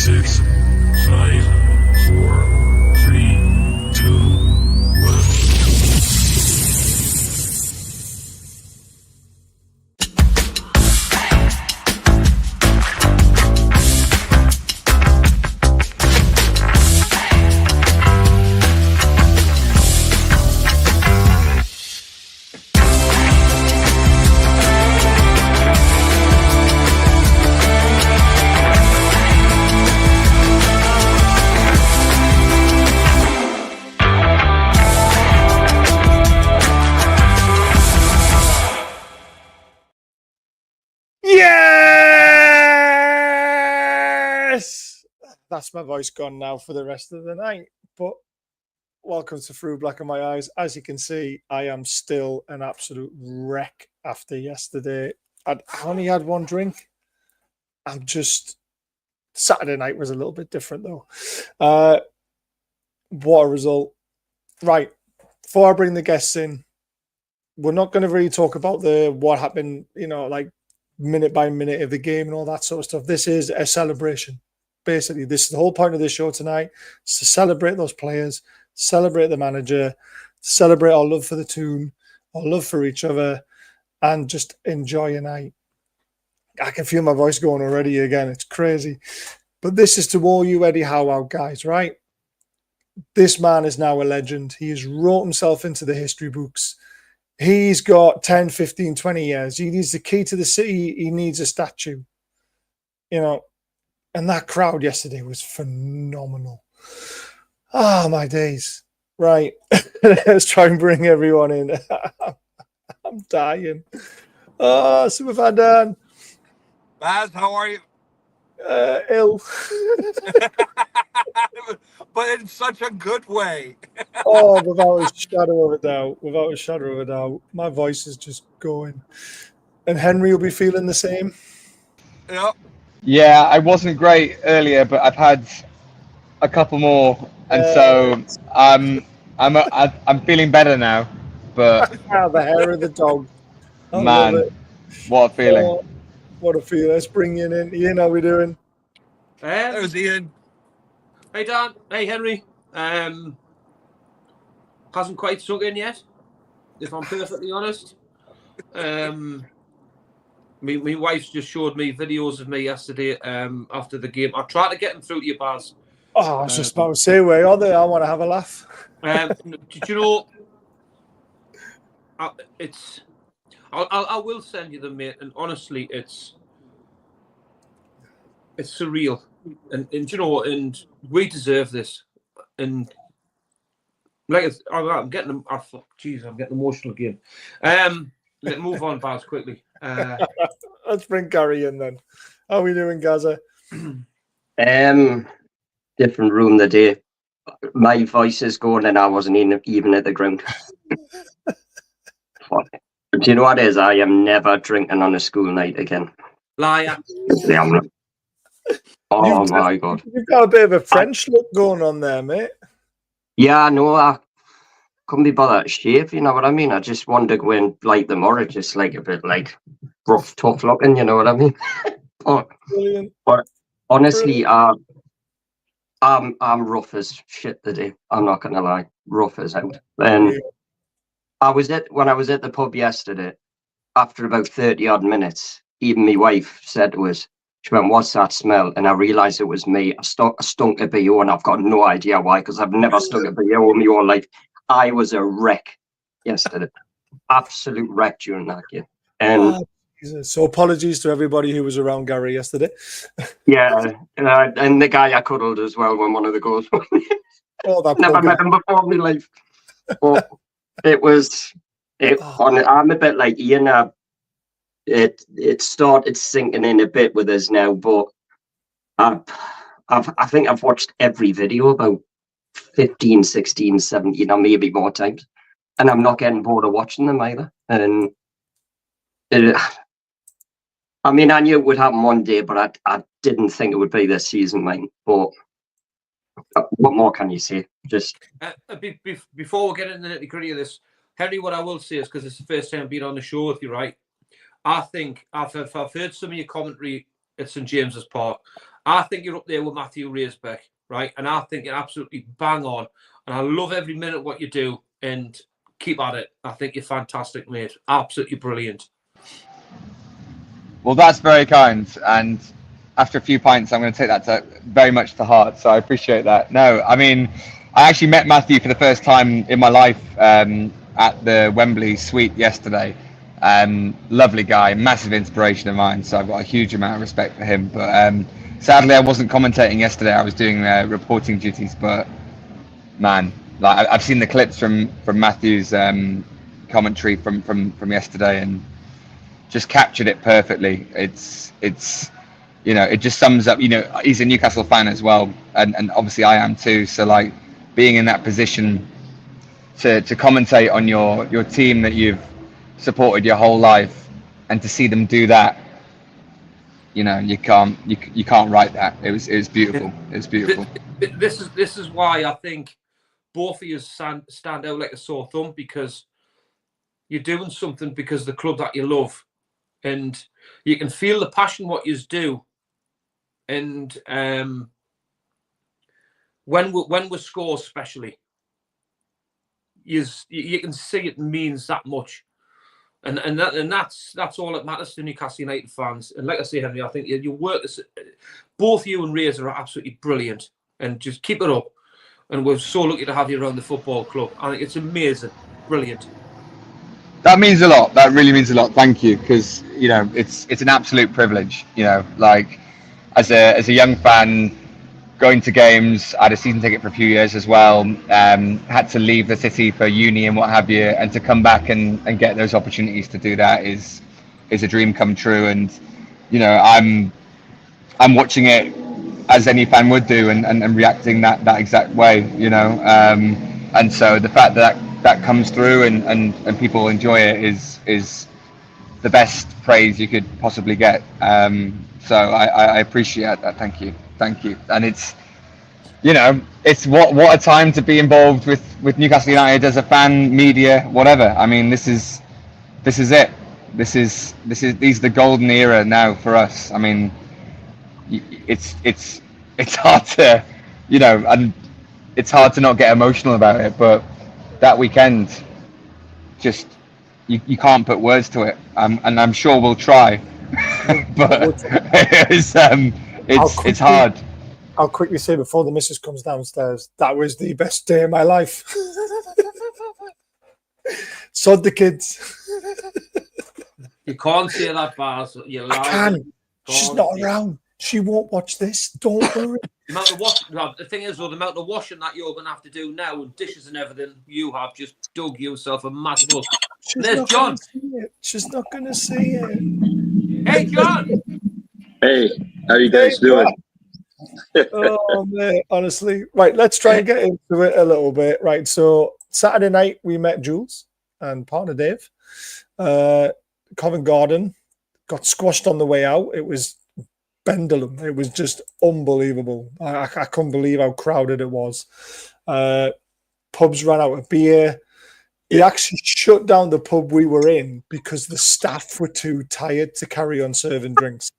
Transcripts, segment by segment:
6, 5, 4, 3, 2, 1. Yes! That's my voice gone now for the rest of the night. But welcome to Through Black in My Eyes. As you can see, I am still an absolute wreck after yesterday. I only had one drink. Saturday night was a little bit different though. What a result. Right. Before I bring the guests in, we're not going to really talk about what happened, like minute by minute of the game and all that sort of stuff. This is a celebration. Basically, this is the whole point of this show tonight, is to celebrate those players, celebrate the manager, celebrate our love for the team, our love for each other, and just enjoy a night. I can feel my voice going already again. It's crazy. But this is to all you Eddie Howe out guys, right? This man is now a legend. He has wrote himself into the history books. He's got 10, 15, 20 years. He needs the key to the city. He needs a statue. And that crowd yesterday was phenomenal. Ah, my days. Right. Let's try and bring everyone in. I'm dying. Oh, so we've had Baz, how are you? Ill. But in such a good way. Oh, without a shadow of a doubt. Without a shadow of a doubt. My voice is just going. And Henry will be feeling the same. Yep. Yeah, I wasn't great earlier, but I've had a couple more, and so I'm feeling better now. But the hair of the dog. I man, love it. what a feeling! Oh, what a feeling! Let's bring Ian in. Ian, how we doing? There's Ian. Hey Dan. Hey Henry. Hasn't quite sunk in yet, if I'm perfectly honest. My wife's just showed me videos of me yesterday after the game. I tried to get them through to you, Baz. Oh, I was just about to say, where are they? I want to have a laugh. Did you know? I will send you them, mate. And honestly, it's surreal. And and we deserve this. And like I'm getting them. Oh, fuck, jeez, I'm getting emotional again. Let's move on, Baz, quickly. Let's bring Gary in then. How are we doing, Gaza? Different room the day. My voice is going and I wasn't even at the ground. Do you know what it is? I am never drinking on a school night again. Liar. Oh my God. You've got a bit of a French look going on there, mate. Yeah, I know. I couldn't be bothered to shave, you know what I mean? I just wanted to go in like them or just like a bit like rough, tough looking, you know what I mean? but honestly, I'm rough as shit today. I'm not gonna lie, rough as out. And when I was at the pub yesterday, after about 30 odd minutes, even my wife said to us, she went, "What's that smell?" And I realised it was me. I stunk a BO, and I've got no idea why, because I've never stunk a BO in my whole life. I was a wreck yesterday, absolute wreck during that game. And so apologies to everybody who was around Gary yesterday. Yeah, and the guy I cuddled as well when one of the goals went. Never met him before in my life. But I'm a bit like Ian. It started sinking in a bit with us now, but I think I've watched every video about 15, 16, 17, or maybe more times, and I'm not getting bored of watching them either. And I mean, I knew it would happen one day, but I didn't think it would be this season, mate. But what more can you say? Just before we get into the nitty-gritty of this, Henry, what I will say is, because it's the first time being on the show with you, right? I think I've heard some of your commentary at St James's Park. I think you're up there with Matthew Reisbeck, right? And I think you're absolutely bang on. And I love every minute what you do. And keep at it. I think you're fantastic, mate. Absolutely brilliant. Well, that's very kind. And after a few pints, I'm going to take that very much to heart. So I appreciate that. No, I mean, I actually met Matthew for the first time in my life at the Wembley suite yesterday. Lovely guy, massive inspiration of mine. So I've got a huge amount of respect for him. But sadly, I wasn't commentating yesterday. I was doing reporting duties. But man, like I've seen the clips from Matthew's commentary from yesterday, and just captured it perfectly. It's you know, it just sums up. You know, he's a Newcastle fan as well, and obviously I am too. So like being in that position to commentate on your team that you've supported your whole life, and to see them do that, you know, you can't write that. It was beautiful. It was beautiful. This is why I think both of you stand out like a sore thumb, because you're doing something because of the club that you love, and you can feel the passion what you do. And when we score, especially, you can see it means that much, and that's all that matters to Newcastle United fans. And like I say, Henry, I think you work this. Both you and Razor are absolutely brilliant, and just keep it up. And we're so lucky to have you around the football club. I think it's amazing, brilliant. That means a lot. That really means a lot. Thank you, because you know it's an absolute privilege. You know, like as a young fan, going to games. I had a season ticket for a few years as well. Had to leave the city for uni and what have you, and to come back and get those opportunities to do that is a dream come true. And you know, I'm watching it as any fan would do, and reacting that exact way. You know, and so the fact that comes through and people enjoy it is the best praise you could possibly get. So I appreciate that. Thank you. And it's, you know, it's what a time to be involved with Newcastle United as a fan, media, whatever. I mean, this is it. These are the golden era now for us. I mean, it's hard to, you know, and it's hard to not get emotional about it, but that weekend, just you can't put words to it, and I'm sure we'll try, but it's hard. I'll quickly say before the missus comes downstairs, that was the best day of my life. Sod the kids. You can't say that, Baz. I can. She's not around. She won't watch this. Don't worry. The thing is, though, the amount of washing that you're going to have to do now, and dishes and everything, you have just dug yourself a massive hole. There's John. She's not going to see it. Hey, John. Hey, how you guys doing? Oh, man, honestly. Right, let's try and get into it a little bit. Right, so Saturday night, we met Jules and partner Dave. Covent Garden got squashed on the way out. It was Bendalum. It was just unbelievable. I couldn't believe how crowded it was. Pubs ran out of beer. He actually shut down the pub we were in because the staff were too tired to carry on serving drinks.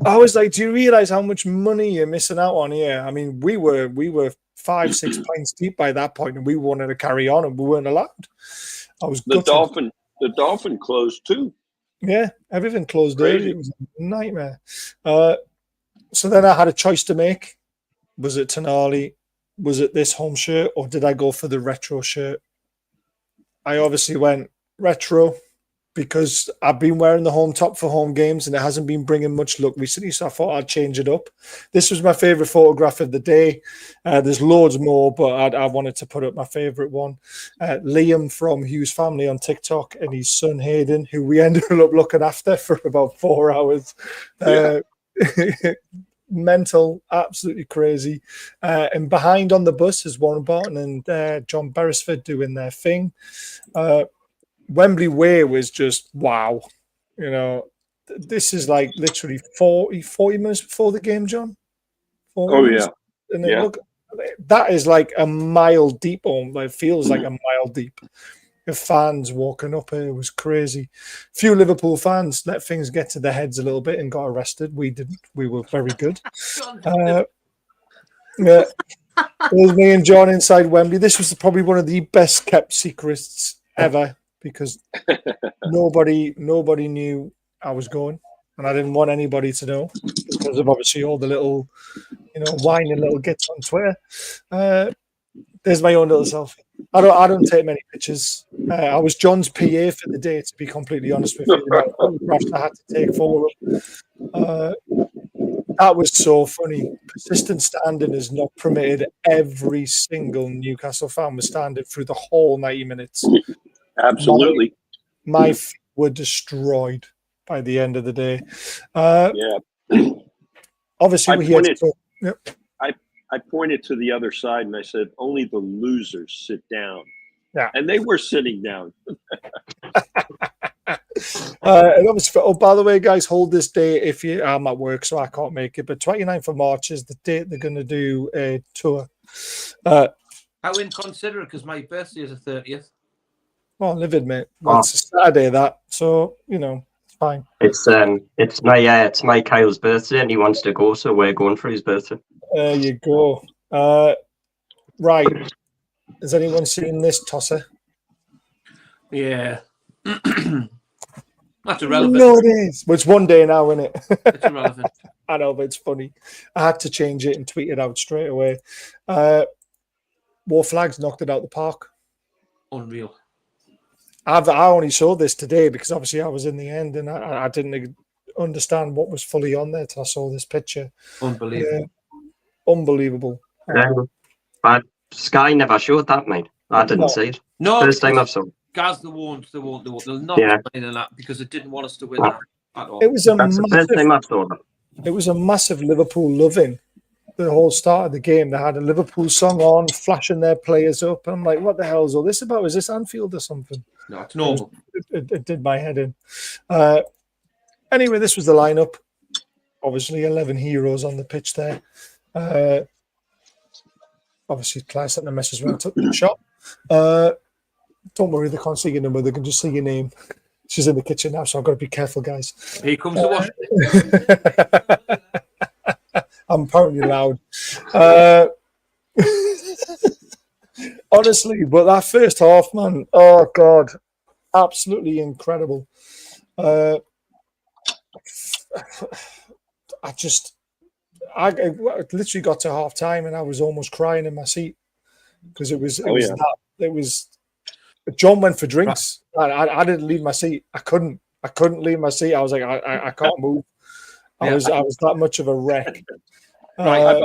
I was like, do you realize how much money you're missing out on here? I mean, we were 5-6 pints deep by that point, and we wanted to carry on, and we weren't allowed. I was the Dolphin closed too. Yeah, everything closed early. It was a nightmare. So then I had a choice to make. Was it Tonali? Was it this home shirt? Or did I go for the retro shirt? I obviously went retro because I've been wearing the home top for home games and it hasn't been bringing much luck recently. So I thought I'd change it up. This was my favourite photograph of the day. There's loads more, but I wanted to put up my favourite one. Liam from Hughes Family on TikTok and his son Hayden, who we ended up looking after for about 4 hours. Mental, absolutely crazy. And behind on the bus is Warren Barton and John Beresford doing their thing. Wembley Way was just wow. You know, this is like literally 40 minutes before the game, John. 40 minutes. And look, that is like a mile deep. It feels like a mile deep. of fans walking up here. It was crazy. A few Liverpool fans let things get to their heads a little bit and got arrested. We didn't. We were very good. Yeah. It was me and John inside Wembley. This was probably one of the best kept secrets ever because nobody knew I was going, and I didn't want anybody to know because of obviously all the little, whining little gits on Twitter. There's my own little selfie. I don't take many pictures. I was John's PA for the day, to be completely honest with you. The photographs I had to take for him. That was so funny. Persistent standing is not permitted. Every single Newcastle fan was standing through the whole 90 minutes. Absolutely. My feet were destroyed by the end of the day. Obviously, we're here to talk. Yep. I pointed to the other side and I said, only the losers sit down. Yeah. And they were sitting down. And obviously, by the way, guys, hold this date if I'm at work, so I can't make it. But 29th of March is the date they're going to do a tour. How inconsiderate, because my birthday is the 30th. Well, livid, mate. Well, it's a Saturday, that. So, it's fine. It's my Kyle's birthday and he wants to go, so we're going for his birthday. There you go. Right. Has anyone seen this tosser? Yeah. That's irrelevant. No, it is. Well, it's one day now, isn't it? It's irrelevant. I know, but it's funny. I had to change it and tweet it out straight away. War Flags knocked it out the park. Unreal. I only saw this today because obviously I was in the end and I didn't understand what was fully on there till I saw this picture. Unbelievable. Unbelievable. But Sky never showed that, mate. I didn't see it. No, first time I've saw it. Gaz, they won't. They'll not in that because they didn't want us to win that at all. It was the first time I've saw that. It was a massive Liverpool loving the whole start of the game. They had a Liverpool song on, flashing their players up. And I'm like, what the hell is all this about? Is this Anfield or something? No, it's normal. It did my head in. Anyway, this was the lineup. Obviously, 11 heroes on the pitch there. Obviously, Claire sent a message when I took the shot. Don't worry, they can't see your number. They can just see your name. She's in the kitchen now, so I've got to be careful, guys. Here comes the wash. I'm apparently loud. Honestly, but that first half, man, oh, God, absolutely incredible. I literally got to half time and I was almost crying in my seat because it was John went for drinks. I didn't leave my seat. I couldn't leave my seat. I was like, I can't move. I was that much of a wreck. Right.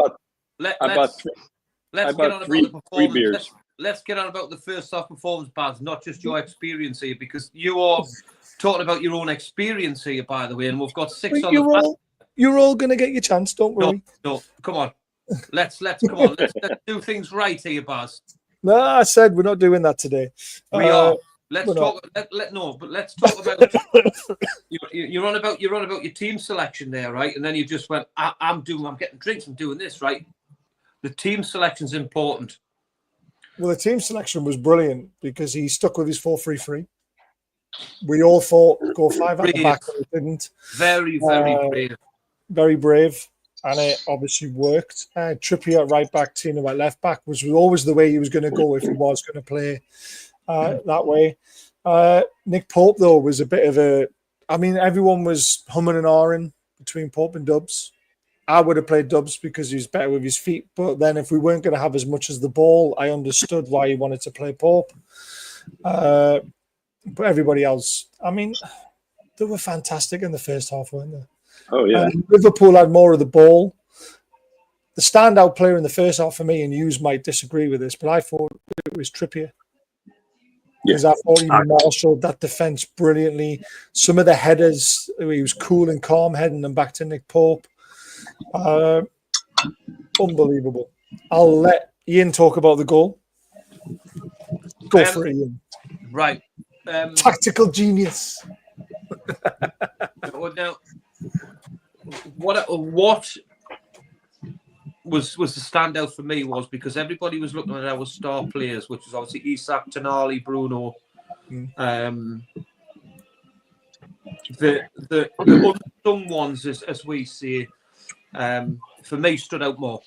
Let's get on about the performance. Let's get on about the first half performance, Baz, not just your experience here, because you are talking about your own experience here, by the way, and we've got 6 on the You're all going to get your chance, don't worry. No, come on. Let's do things right here, Baz. No, I said we're not doing that today. We are. Let's talk. Let's talk about. You're on about your team selection there, right? And then you just went. I'm getting drinks. I'm doing this, right? The team selection's important. Well, the team selection was brilliant because he stuck with his 4-3-3. We all thought go 5 at the back, but it didn't. Very brave. Very brave, and it obviously worked. Trippier at right back, Tino at left back was always the way he was going to go if he was going to play that way. Nick Pope, though, was a bit of a... I mean, everyone was humming and ahhing between Pope and Dubs. I would have played Dubs because he was better with his feet, but then if we weren't going to have as much as the ball, I understood why he wanted to play Pope. But everybody else, I mean, they were fantastic in the first half, weren't they? Oh, yeah. Liverpool had more of the ball. The standout player in the first half for me, and you might disagree with this, but I thought it was Trippier. Because I thought he marshaled that defence brilliantly. Some of the headers, he was cool and calm, heading them back to Nick Pope. Unbelievable. I'll let Ian talk about the goal. Go for it, Ian. Right. Tactical genius. Now, what was the standout for me was because everybody was looking at our star players, which was obviously Isak, Tonali, Bruno, The unsung ones, as we say, for me, stood out more.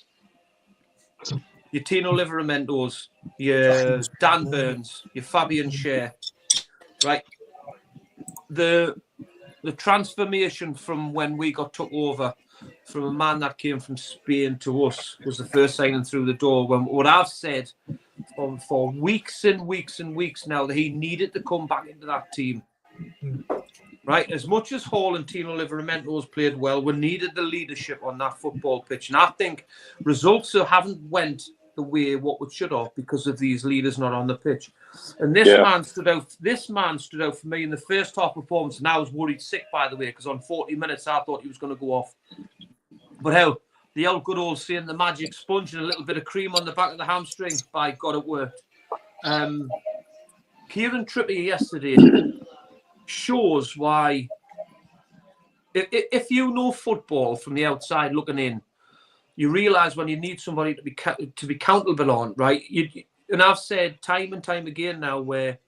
Your Tino Liveramentos, your Dan Burns, your Fabian Schär, right? The transformation from when we got took over from a man that came from Spain to us was the first signing through the door. When what I've said for weeks and weeks and weeks now, that he needed to come back into that team. Right, as much as Hall and Tino Liveramentos played well, we needed the leadership on that football pitch, and I think results haven't went the way what we should have because of these leaders not on the pitch. And this man stood out. This man stood out for me in the first half performance, and I was worried sick, by the way, because on 40 minutes I thought he was going to go off. But hell, the old good old saying, the magic sponge and a little bit of cream on the back of the hamstring. By God, it worked. Kieran Trippier yesterday shows why, if you know football from the outside looking in, you realise when you need somebody to be accountable on, right? And I've said time and time again now where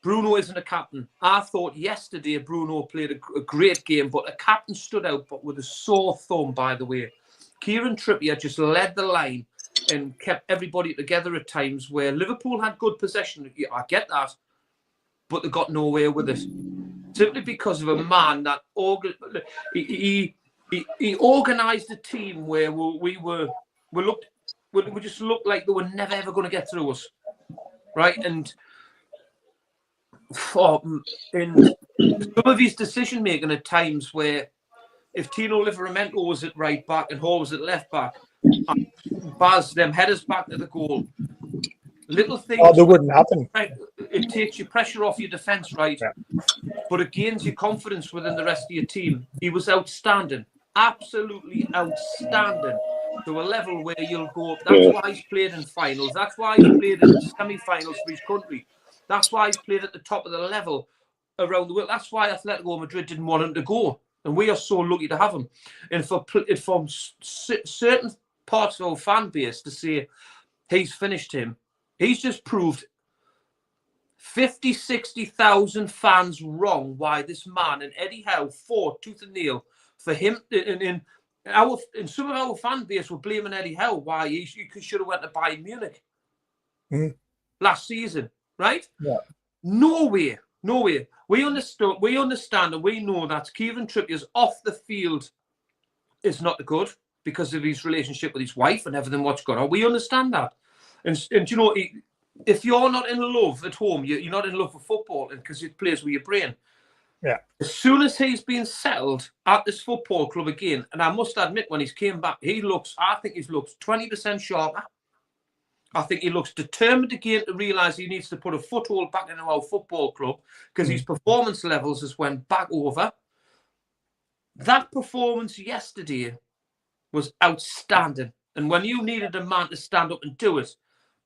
Bruno isn't a captain. I thought yesterday Bruno played a great game, but a captain stood out, but with a sore thumb, by the way. Kieran Trippier just led the line and kept everybody together at times where Liverpool had good possession. Yeah, I get that. But they got nowhere with it, simply because of a man that he organised a team where we just looked like they were never ever going to get through us, right? And in some of his decision making at times, where if Tino Livramento was at right back and Hall was at left back, Baz them headers back to the goal. Little things. Oh, that wouldn't happen. It takes your pressure off your defence, right? Yeah. But it gains your confidence within the rest of your team. He was outstanding, absolutely outstanding, to a level where you'll go. That's why he's played in finals. That's why he's played in semi-finals for his country. That's why he's played at the top of the level around the world. That's why Atletico Madrid didn't want him to go, and we are so lucky to have him. And from certain parts of our fan base to say he's finished him. He's just proved 50, 60,000 fans wrong why this man and Eddie Howe fought tooth and nail for him. In some of our fan base were blaming Eddie Howe why he should have went to Bayern Munich last season, right? Yeah. No way. We understand and we know that Kieran Trippier's off the field is not good because of his relationship with his wife and everything what's going on. We understand that. And you know, if you're not in love at home, you're not in love with football because it plays with your brain. Yeah. As soon as he's been settled at this football club again, and I must admit, when he's came back, I think he looks 20% sharper. I think he looks determined again to realise he needs to put a foothold back into our football club because his performance levels has went back over. That performance yesterday was outstanding. And when you needed a man to stand up and do it,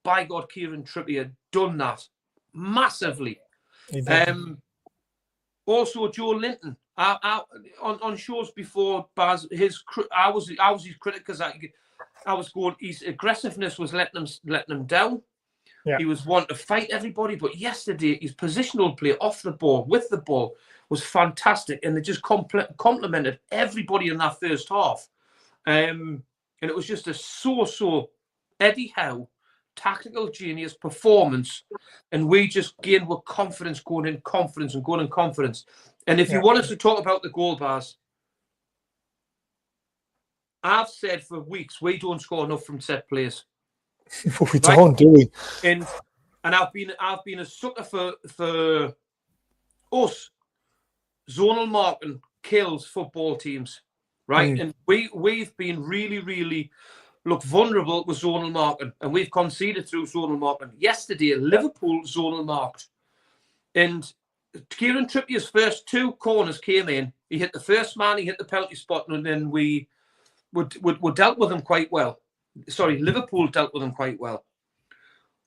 by God, Kieran Trippier done that massively. Also, Joe Linton. On shows before, Baz, I was his critic because I was going. His aggressiveness was letting him down. Yeah. He was wanting to fight everybody, but yesterday his positional play off the ball, with the ball, was fantastic, and they just complimented everybody in that first half. And it was just a so Eddie Howe tactical genius performance, and we just gained with confidence, going in confidence. And if you want us to talk about the goal, Bars, I've said for weeks we don't score enough from set plays. We don't, do we? And I've been a sucker for us. Zonal marking kills football teams, right? And we've been really vulnerable with zonal marking, and we've conceded through zonal marking. Yesterday, Liverpool zonal marked, and Kieran Trippier's first two corners came in. He hit the first man, he hit the penalty spot, and then we dealt with him quite well. Sorry, Liverpool dealt with him quite well.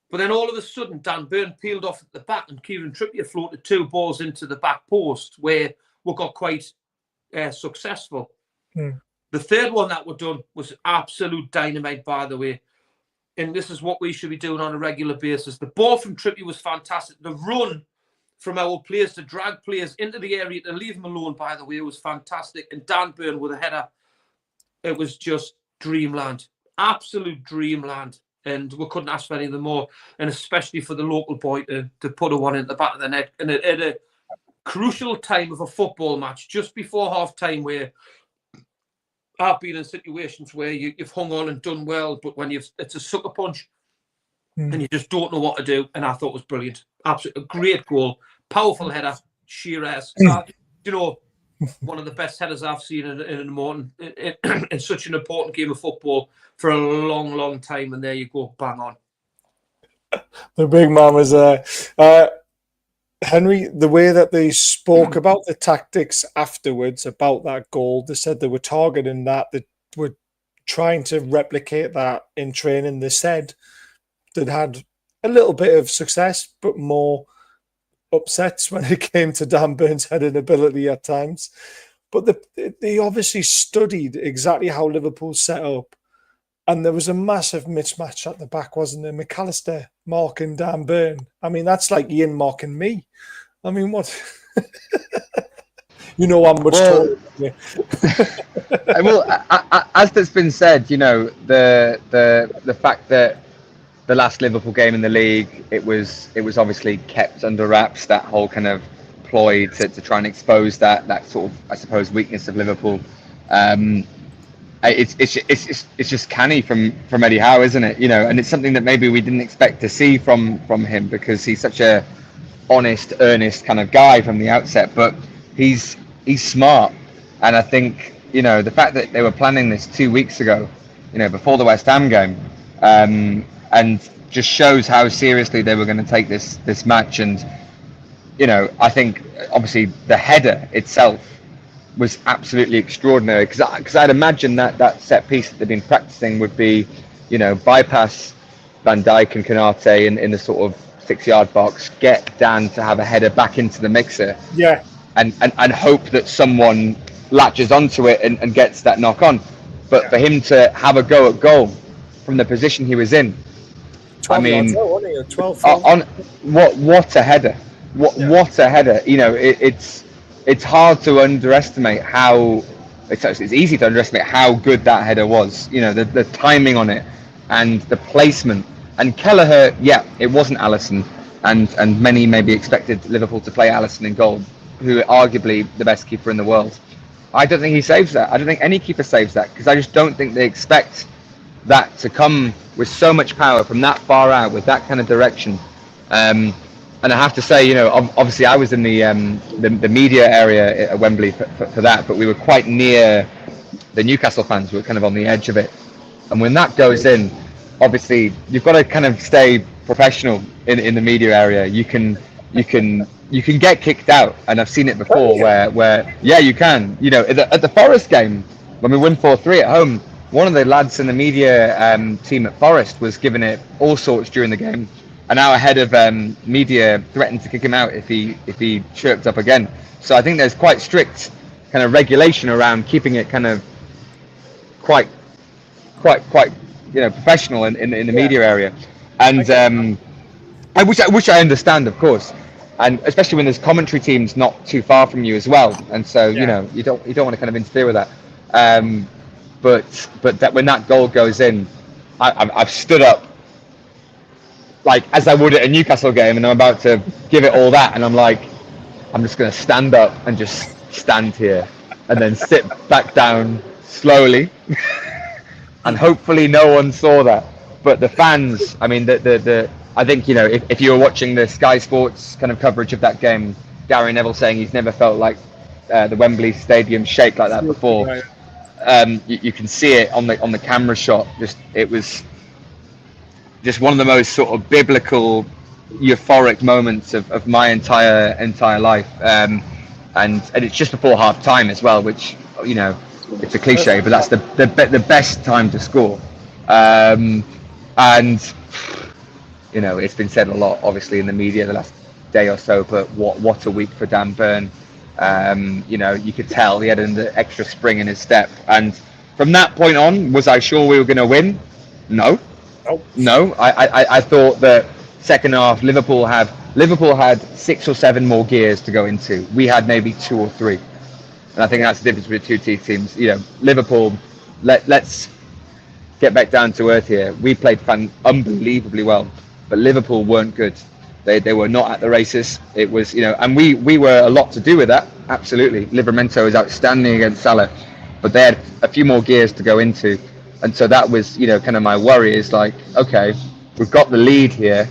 But then all of a sudden, Dan Burn peeled off at the back, and Kieran Trippier floated two balls into the back post, where we got quite successful. The third one that were done was absolute dynamite, by the way. and this is what we should be doing on a regular basis. The ball from Trippier was fantastic. The run from our players to drag players into the area to leave them alone, by the way, was fantastic. And Dan Burn with a header, it was just dreamland, absolute dreamland. And we couldn't ask for anything more, and especially for the local boy to put a one in the back of the net. And at a crucial time of a football match, just before half-time, where I've been in situations where you've hung on and done well, but when it's a sucker punch and you just don't know what to do. And I thought it was brilliant. Absolutely a great goal, powerful header, sheer ass. One of the best headers I've seen in such an important game of football for a long, long time. And there you go, bang on. The big man was there. Henry, the way that they spoke about the tactics afterwards, about that goal, they said they were targeting that. They were trying to replicate that in training. They said they'd had a little bit of success, but more upsets when it came to Dan Burns' heading ability at times. But they obviously studied exactly how Liverpool set up. And there was a massive mismatch at the back, wasn't there? McAllister marking Dan Burn. I mean, that's like Ian marking me. I mean, what? I'm much taller than you. Well, as that's been said, the fact that the last Liverpool game in the league, it was obviously kept under wraps, that whole kind of ploy to try and expose that sort of, I suppose, weakness of Liverpool. It's just canny from Eddie Howe, isn't it? And it's something that maybe we didn't expect to see from him, because he's such a honest, earnest kind of guy from the outset. But he's smart, and I think the fact that they were planning this 2 weeks ago, before the West Ham game, and just shows how seriously they were going to take this match. And I think obviously the header itself was absolutely extraordinary, because I'd imagine that set piece that they've been practicing would be, bypass Van Dijk and Konate in the sort of 6-yard box, get Dan to have a header back into the mixer, and hope that someone latches onto it and gets that knock on. But for him to have a go at goal from the position he was in, I mean, what a header! What a header! It's hard to underestimate how. It's easy to underestimate how good that header was. The timing on it and the placement. And Kelleher, it wasn't Alisson, and many maybe expected Liverpool to play Alisson in goal, who are arguably the best keeper in the world. I don't think he saves that. I don't think any keeper saves that, because I just don't think they expect that to come with so much power from that far out, with that kind of direction. And I have to say, obviously I was in the media area at Wembley for that, but we were quite near the Newcastle fans. We were kind of on the edge of it. And when that goes in, obviously you've got to kind of stay professional in the media area. You can get kicked out, and I've seen it before where you can. At the Forest game, when we win 4-3 at home, one of the lads in the media team at Forest was giving it all sorts during the game, and our head of media threatened to kick him out if he chirped up again. So I think there's quite strict kind of regulation around keeping it kind of quite professional in the media area. And which I understand, of course, and especially when there's commentary teams not too far from you as well, and so you don't want to kind of interfere with that. But that when that goal goes in, I've stood up like as I would at a Newcastle game, and I'm about to give it all that, and I'm like, I'm just going to stand up and just stand here, and then sit back down slowly, and hopefully no one saw that. But the fans, I mean, I think if you were watching the Sky Sports kind of coverage of that game, Gary Neville saying he's never felt like the Wembley Stadium shake like that before. You can see it on the camera shot. It was just one of the most sort of biblical, euphoric moments of my entire life. And it's just before half time as well, which it's a cliche, but that's the best time to score. And it's been said a lot, obviously, in the media the last day or so. But what a week for Dan Burn. You could tell he had an extra spring in his step. And from that point on, was I sure we were going to win? No. No, I thought that second half Liverpool had 6 or 7 more gears to go into. We had maybe 2 or 3, and I think that's the difference between the 2 teams. You know, Liverpool. Let's get back down to earth here. We played unbelievably well, but Liverpool weren't good. They were not at the races. It was, you know, and we were a lot to do with that. Absolutely, Livramento is outstanding against Salah, but they had a few more gears to go into, and so that was, you know, kind of my worry is like, okay, we've got the lead here.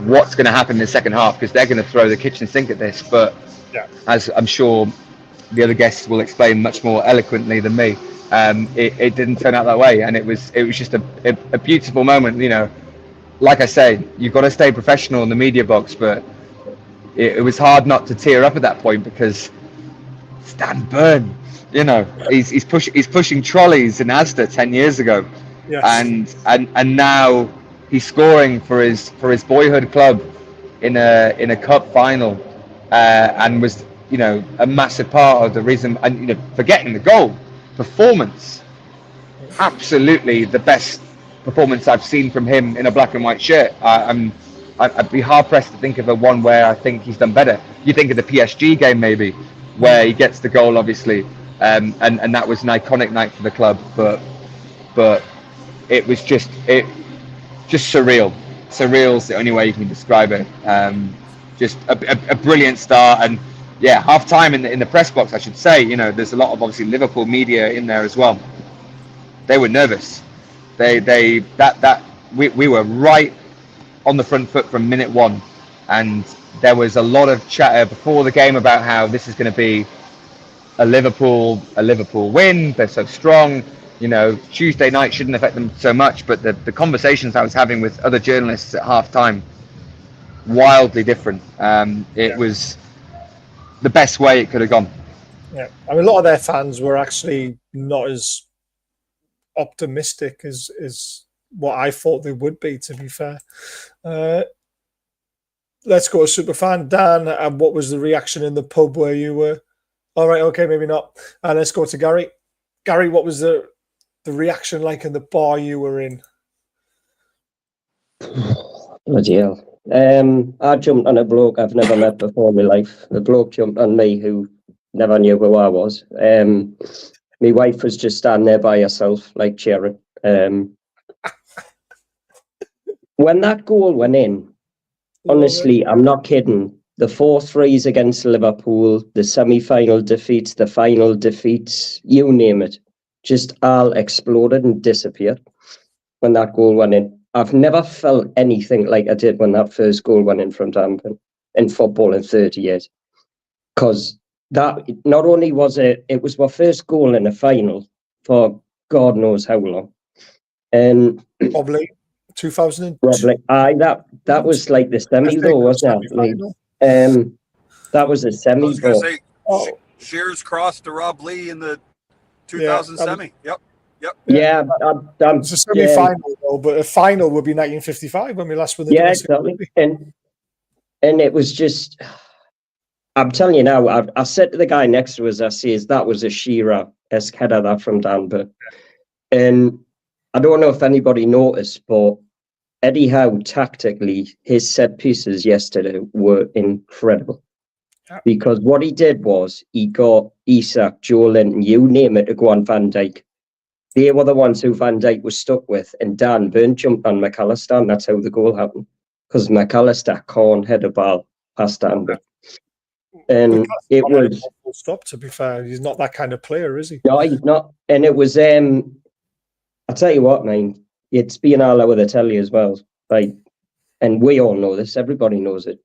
What's going to happen in the second half? Because they're going to throw the kitchen sink at this. But as I'm sure the other guests will explain much more eloquently than me, it didn't turn out that way, and it was just a beautiful moment. You know, like I say, you've got to stay professional in the media box, but it was hard not to tear up at that point because Stan Byrne, you know, he's pushing trolleys in Asda 10 years ago, and now he's scoring for his boyhood club in a cup final, and was, you know, a massive part of the reason. And, you know, for getting the goal, performance, absolutely the best performance I've seen from him in a black and white shirt. I'd be hard pressed to think of a one where I think he's done better. You think of the PSG game maybe, where he gets the goal, obviously, and that was an iconic night for the club. But it was just surreal. Surreal's the only way you can describe it. Just a brilliant start, and yeah, half time in the press box, I should say. You know, there's a lot of obviously Liverpool media in there as well. They were nervous. We were right on the front foot from minute 1, and there was a lot of chatter before the game about how this is going to be a Liverpool win. They're so strong. You know, Tuesday night shouldn't affect them so much, but the conversations I was having with other journalists at half time, wildly different. It was the best way it could have gone. Yeah, I mean, a lot of their fans were actually not as optimistic as what I thought they would be, to be fair. Let's go to Superfan. Dan, what was the reaction in the pub where you were? All right, okay, maybe not. Let's go to Gary. Gary, what was the reaction like in the bar you were in? Bloody hell. I jumped on a bloke I've never met before in my life. The bloke jumped on me who never knew who I was. My wife was just standing there by herself, like cheering. When that goal went in, honestly, I'm not kidding. The 4-3s against Liverpool, the semi-final defeats, the final defeats, you name it, just all exploded and disappeared when that goal went in. I've never felt anything like I did when that first goal went in from Dampen in football in 30 years. Because that, not only was it was my first goal in a final for God knows how long. And probably 2000. Probably. That was like the semi though, wasn't it? Like, that was a semi. I was going to say, Shears crossed to Rob Lee in the 2000 semi. Yep. Yeah, but it's a semi-final though, but a final would be 1955 when we last won the exactly. And it was just, I'm telling you now, I said to the guy next to us, I says that was a Shearer-esque header that from Danbury. And I don't know if anybody noticed, but Eddie Howe tactically, his set pieces yesterday were incredible. Yeah. Because what he did was he got Isak, Joe Linton, you name it, to go on Van Dijk. They were the ones who Van Dijk was stuck with, and Dan Burn jumped on McAllister, and that's how the goal happened. Because McAllister can't head a ball past Dan Burn. And it was full stop, to be fair. He's not that kind of player, is he? No, he's not. And it was I'll tell you what, man, it's been all over the telly as well. Like, and we all know this, everybody knows it.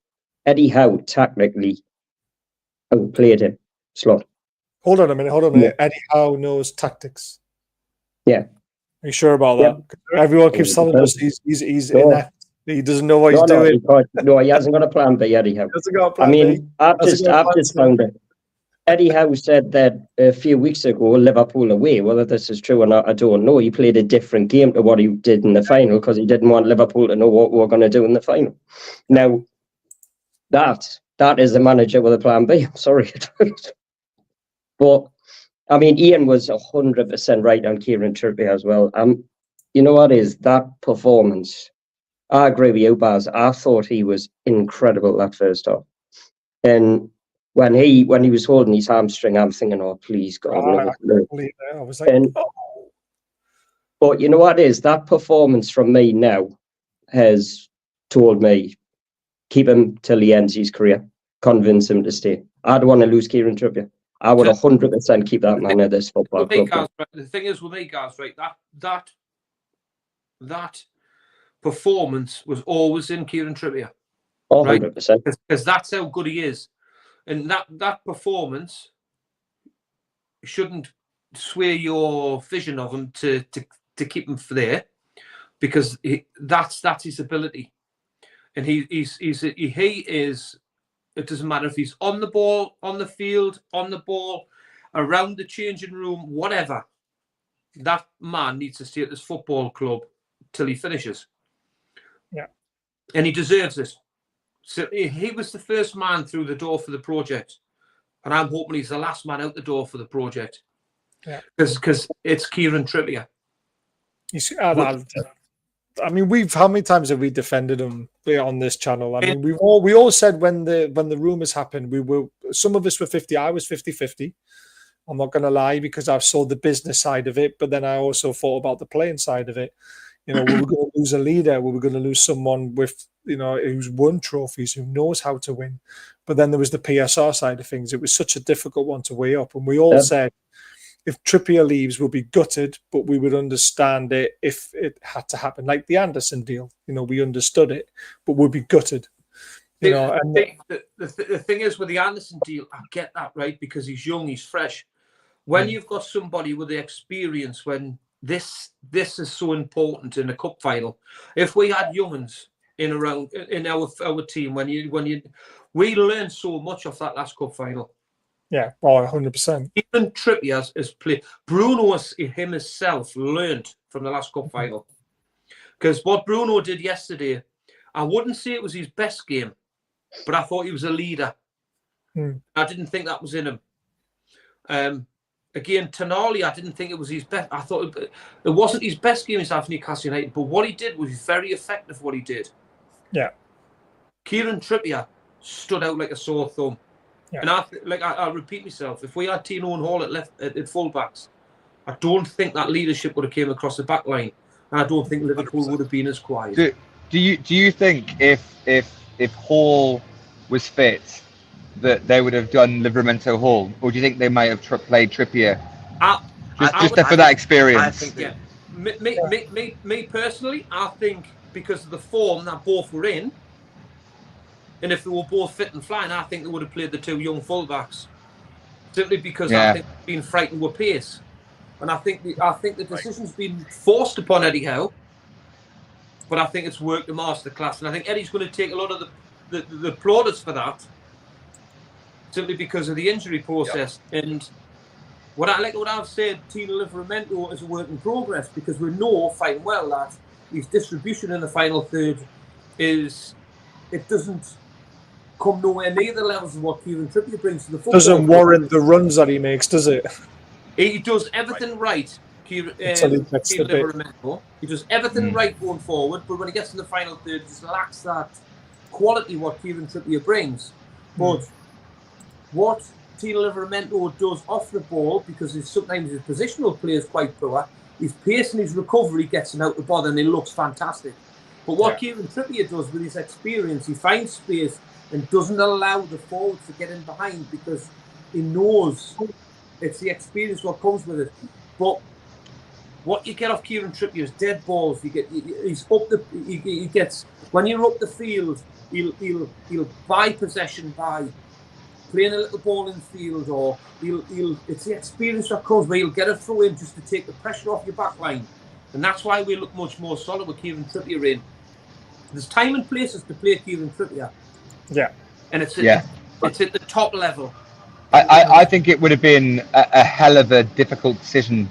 Eddie Howe tactically outplayed him. Slot. Hold on a minute. Yeah. Eddie Howe knows tactics. Yeah. Are you sure about that? Yeah. Everyone keeps telling us he's inept. He doesn't know what he's doing. He hasn't got a plan B, Eddie Howe. I've just found it. Eddie Howe said that a few weeks ago, Liverpool away. Whether this is true or not, I don't know. He played a different game to what he did in the final because he didn't want Liverpool to know what we're going to do in the final. Now, that is a manager with a plan B. I'm sorry. But, I mean, Ian was 100% right on Kieran Trippier as well. you know what is that performance? I agree with you, Baz. I thought he was incredible that first half. And when he was holding his hamstring, I'm thinking, oh, please God, no. I was like, But you know what is that performance from me now has told me keep him till he ends his career, convince him to stay. I don't want to lose Kieran Trippier. I would 100% keep that man at this football club. The thing is with me, guys, right? That performance was always in Kieran Trippier. 100%. Because that's how good he is. And that performance shouldn't sway your vision of him to keep him there, because that's his ability. And he is. It doesn't matter if he's on the ball, on the field, on the ball, around the changing room, whatever. That man needs to stay at this football club till he finishes. Yeah, and he deserves it. So he was the first man through the door for the project, and I'm hoping he's the last man out the door for the project. Yeah, because it's Kieran Trippier. I mean, how many times have we defended him on this channel? I mean, we all said when the rumors happened, some of us were 50. I was 50-50. I'm not going to lie, because I saw the business side of it, but then I also thought about the playing side of it. You know, we were going to lose a leader. We were going to lose someone with, who's won trophies, who knows how to win. But then there was the PSR side of things. It was such a difficult one to weigh up. And we all said, if Trippier leaves, we'll be gutted, but we would understand it if it had to happen. Like the Anderson deal, we understood it, but we'd be gutted. The thing is with the Anderson deal, I get that, right? Because he's young, he's fresh. When you've got somebody with the experience, when this is so important in a cup final. If we had younguns in our team, we learned so much of that last cup final. Yeah, 100%. Even Trippier has played. Bruno himself learned from the last cup final. Because what Bruno did yesterday, I wouldn't say it was his best game, but I thought he was a leader. I didn't think that was in him. Again, Tonali, I didn't think it was his best. I thought it wasn't his best game against Newcastle United, but what he did was very effective, what he did. Yeah. Kieran Trippier stood out like a sore thumb. Yeah. And I'll repeat myself. If we had Tino and Hall at fullbacks, I don't think that leadership would have came across the back line, and I don't think Liverpool would have been as quiet. Do you think if Hall was fit, that they would have done Livramento Hall, or do you think they might have played Trippier just for that experience? I think, yeah. Me personally, I think because of the form that both were in. And if they were both fit and flying, I think they would have played the two young fullbacks. Simply because I think they've been frightened with pace. And I think the decision's been forced upon Eddie Howe. But I think it's worked a masterclass. And I think Eddie's going to take a lot of the plaudits for that. Simply because of the injury process. Yep. And what I've said, Tino Livramento is a work in progress, because we know fine well that his distribution in the final third doesn't come nowhere near the levels of what Kieran Trippier brings to the football. Doesn't warrant the runs that he makes, does it? He does everything right. Kieran Livramento. He does everything right going forward, but when he gets in the final third, he just lacks that quality what Kieran Trippier brings. But what Tino Livramento does off the ball, because sometimes his positional play is quite poor, his pace and his recovery gets him out the bother, and he looks fantastic. But what Kieran Trippier does with his experience, he finds space and doesn't allow the forwards to get in behind, because he knows it's the experience what comes with it. But what you get off Kieran Trippier is dead balls. He gets when you're up the field, he'll buy possession by playing a little ball in the field, or it's the experience that comes where he'll get it through him just to take the pressure off your back line. And that's why we look much more solid with Kieran Trippier in. There's time and places to play Kieran Trippier. Yeah. And it's at the top level. I think it would have been a hell of a difficult decision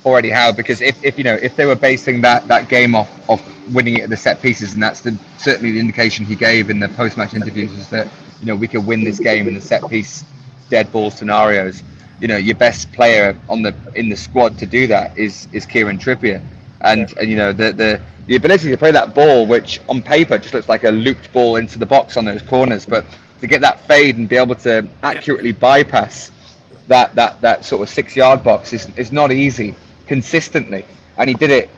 for Eddie Howe, because if they were basing that game off winning it at the set pieces, and that's certainly the indication he gave in the post-match interviews, is that we could win this game in the set piece dead ball scenarios. Your best player in the squad to do that is Kieran Trippier. and you know the ability to play that ball, which on paper just looks like a looped ball into the box on those corners, but to get that fade and be able to accurately bypass that sort of 6-yard box is not easy consistently, and he did it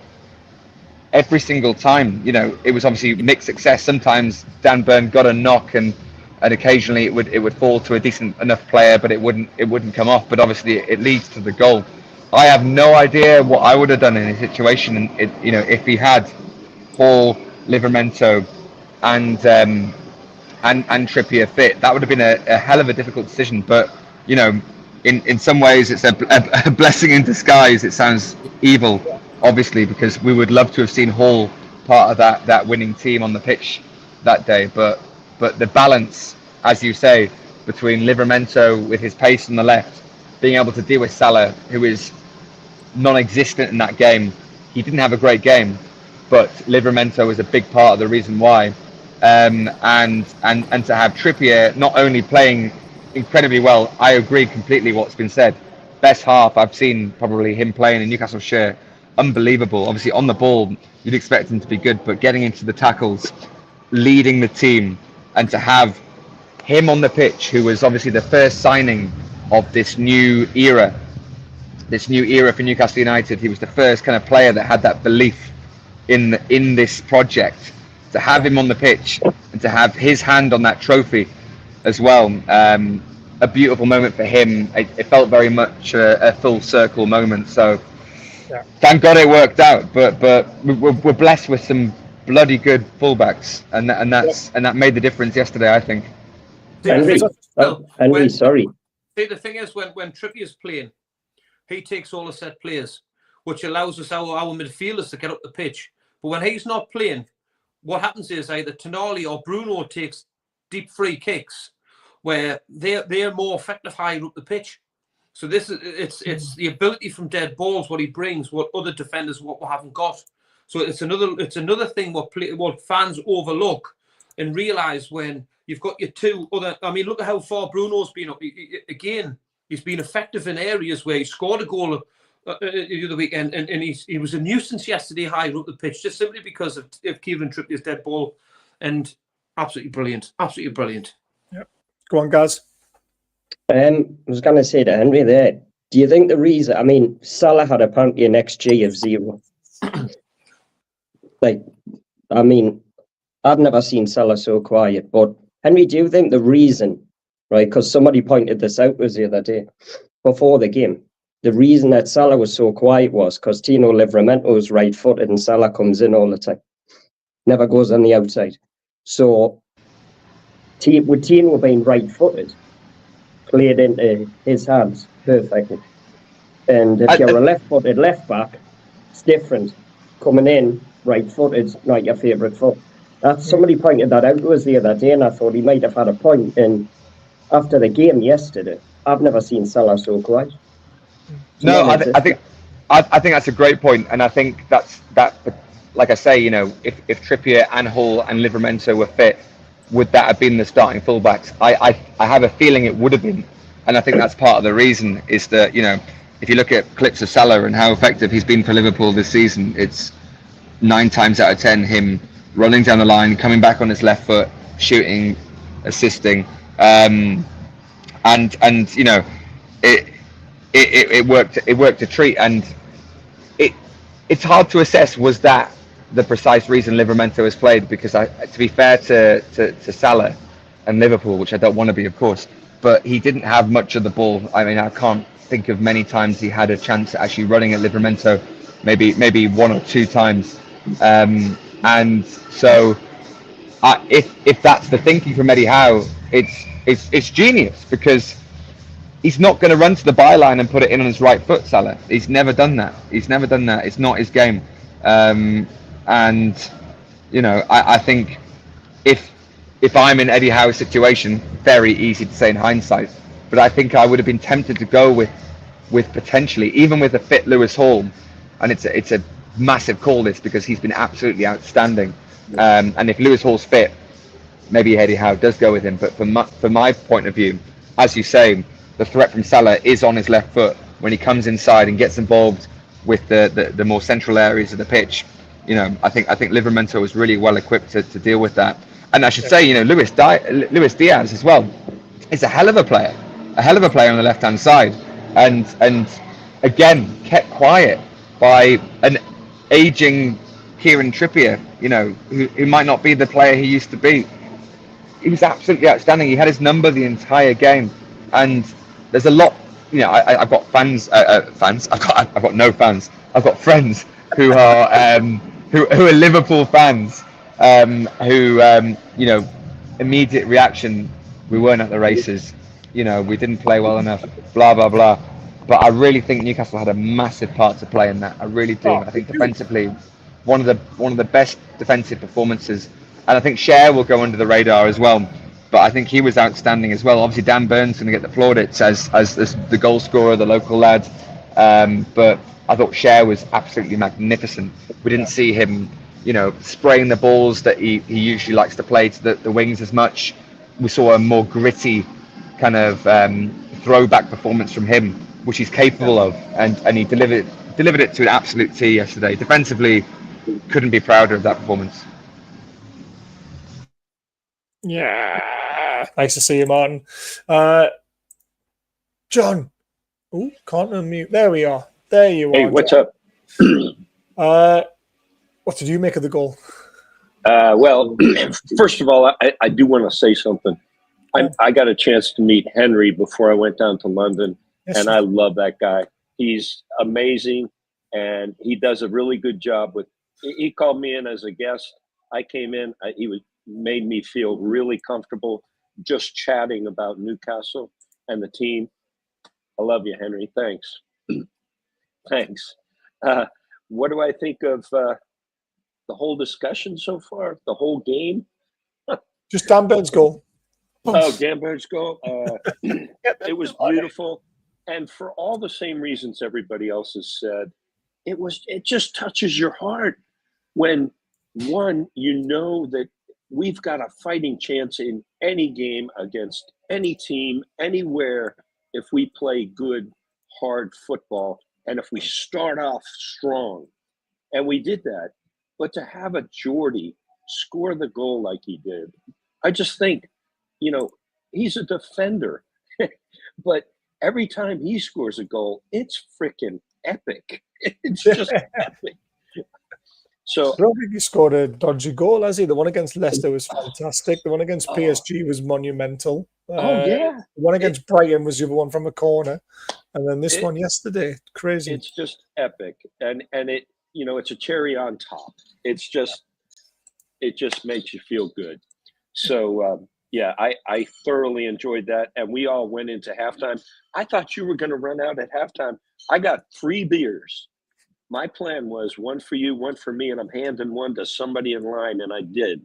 every single time. You know, it was obviously mixed success. Sometimes Dan Burn got a knock, and occasionally it would fall to a decent enough player, but it wouldn't come off. But obviously it leads to the goal. I have no idea what I would have done in a situation, and you know, if he had Hall, Livramento, and Trippier fit, that would have been a hell of a difficult decision. But you know, in some ways, it's a blessing in disguise. It sounds evil, obviously, because we would love to have seen Hall part of that winning team on the pitch that day. But the balance, as you say, between Livramento with his pace on the left, being able to deal with Salah, who is non-existent in that game. He didn't have a great game, but Livramento was a big part of the reason why. And to have Trippier not only playing incredibly well, I agree completely what's been said. Best half I've seen probably him playing in Newcastle shirt. Unbelievable. Obviously on the ball, you'd expect him to be good, but getting into the tackles, leading the team, and to have him on the pitch, who was obviously the first signing of this new era for Newcastle United. He was the first kind of player that had that belief in this project. To have him on the pitch and to have his hand on that trophy as well, a beautiful moment for him. It felt very much a full circle moment. So thank God it worked out. But we're blessed with some bloody good fullbacks, and that made the difference yesterday, I think. Henry, sorry. See, the thing is, when Trippier's playing, he takes all the set players, which allows us our midfielders to get up the pitch. But when he's not playing, what happens is either Tonali or Bruno takes deep free kicks, where they're more effective higher up the pitch. So it's the ability from dead balls, what he brings, what other defenders what we haven't got. So it's another thing what fans overlook and realise when you've got your two other. I mean, look at how far Bruno's been up. Again, he's been effective in areas where he scored a goal the other weekend, and he was a nuisance yesterday higher up the pitch, just simply because of Kieran Trippier's dead ball, and absolutely brilliant. Yep. Go on, Gaz. I was going to say to Henry there, do you think the reason, I mean, Salah had apparently an XG of 0. I mean, I've never seen Salah so quiet, but Henry, do you think the reason, right, because somebody pointed this out was the other day, before the game, the reason that Salah was so quiet was because Tino Livramento is right-footed and Salah comes in all the time, never goes on the outside. So, with Tino being right-footed, played into his hands perfectly. And if you're a left-footed left-back, it's different. Coming in right-footed is not your favourite foot. Somebody pointed that out to us the other day, and I thought he might have had a point. And after the game yesterday, I've never seen Salah so quiet. No, I think that's a great point, and I think that. Like I say, you know, if Trippier and Hall and Livramento were fit, would that have been the starting fullbacks? I have a feeling it would have been, and I think that's part of the reason is that, you know, if you look at clips of Salah and how effective he's been for Liverpool this season, it's 9 times out of 10 him running down the line, coming back on his left foot, shooting, assisting, and you know, it worked a treat, and it's hard to assess was that the precise reason Livramento has played, because to be fair to Salah and Liverpool, which I don't want to be, of course, but he didn't have much of the ball. I mean, I can't think of many times he had a chance at actually running at Livramento, maybe 1 or 2 times. And so if that's the thinking from Eddie Howe, it's genius, because he's not going to run to the byline and put it in on his right foot, Salah. He's never done that. It's not his game. And, you know, I think if I'm in Eddie Howe's situation, very easy to say in hindsight, but I think I would have been tempted to go with potentially, even with a fit Lewis Hall, and it's a massive call this, because he's been absolutely outstanding. And if Lewis Hall's fit, maybe Eddie Howe does go with him. But from my point of view, as you say, the threat from Salah is on his left foot when he comes inside and gets involved with the more central areas of the pitch. You know, I think Livramento was really well equipped to deal with that. And I should say, you know, Luis Diaz as well is a hell of a player on the left hand side, and again kept quiet by an aging Kieran Trippier, you know, who might not be the player he used to be. He was absolutely outstanding. He had his number the entire game, and there's a lot. You know, I've got fans. I've got no fans. I've got friends who are who are Liverpool fans. You know, immediate reaction. We weren't at the races. You know, we didn't play well enough. Blah blah blah. But I really think Newcastle had a massive part to play in that. I really do. I think defensively, one of the best defensive performances. And I think Cher will go under the radar as well. But I think he was outstanding as well. Obviously, Dan Burn's going to get the plaudits as the goal scorer, the local lad. But I thought Cher was absolutely magnificent. We didn't see him, you know, spraying the balls that he usually likes to play to the wings as much. We saw a more gritty kind of throwback performance from him, which he's capable of. And he delivered it to an absolute T yesterday. Defensively, couldn't be prouder of that performance. Yeah, nice to see you, Martin. John, can't unmute. There we are. There you are. Hey, what's John. up? What did you make of the goal? Well, first of all, I do want to say something. I got a chance to meet Henry before I went down to London, and I love that guy. He's amazing, and he does a really good job with. He called me in as a guest. I came in. Made me feel really comfortable just chatting about Newcastle and the team. I love you, Henry. Thanks. Thanks. What do I think of the whole discussion so far? The whole game? Just Dan Burn's goal. Oh, Dan Burn's goal. It was beautiful. And for all the same reasons everybody else has said, it just touches your heart when, one, you know that we've got a fighting chance in any game against any team, anywhere, if we play good, hard football, and if we start off strong. And we did that. But to have a Geordie score the goal like he did, I just think, you know, he's a defender. But every time he scores a goal, it's freaking epic. It's just epic. So I don't think he scored a dodgy goal, has he? The one against Leicester was fantastic. The one against PSG was monumental. Yeah. The one against Brighton was the other one from a corner. And then this one yesterday. Crazy. It's just epic. And it, you know, it's a cherry on top. It just makes you feel good. So, yeah, I thoroughly enjoyed that. And we all went into halftime. I thought you were going to run out at halftime. I got 3 beers. My plan was one for you, one for me, and I'm handing one to somebody in line, and I did.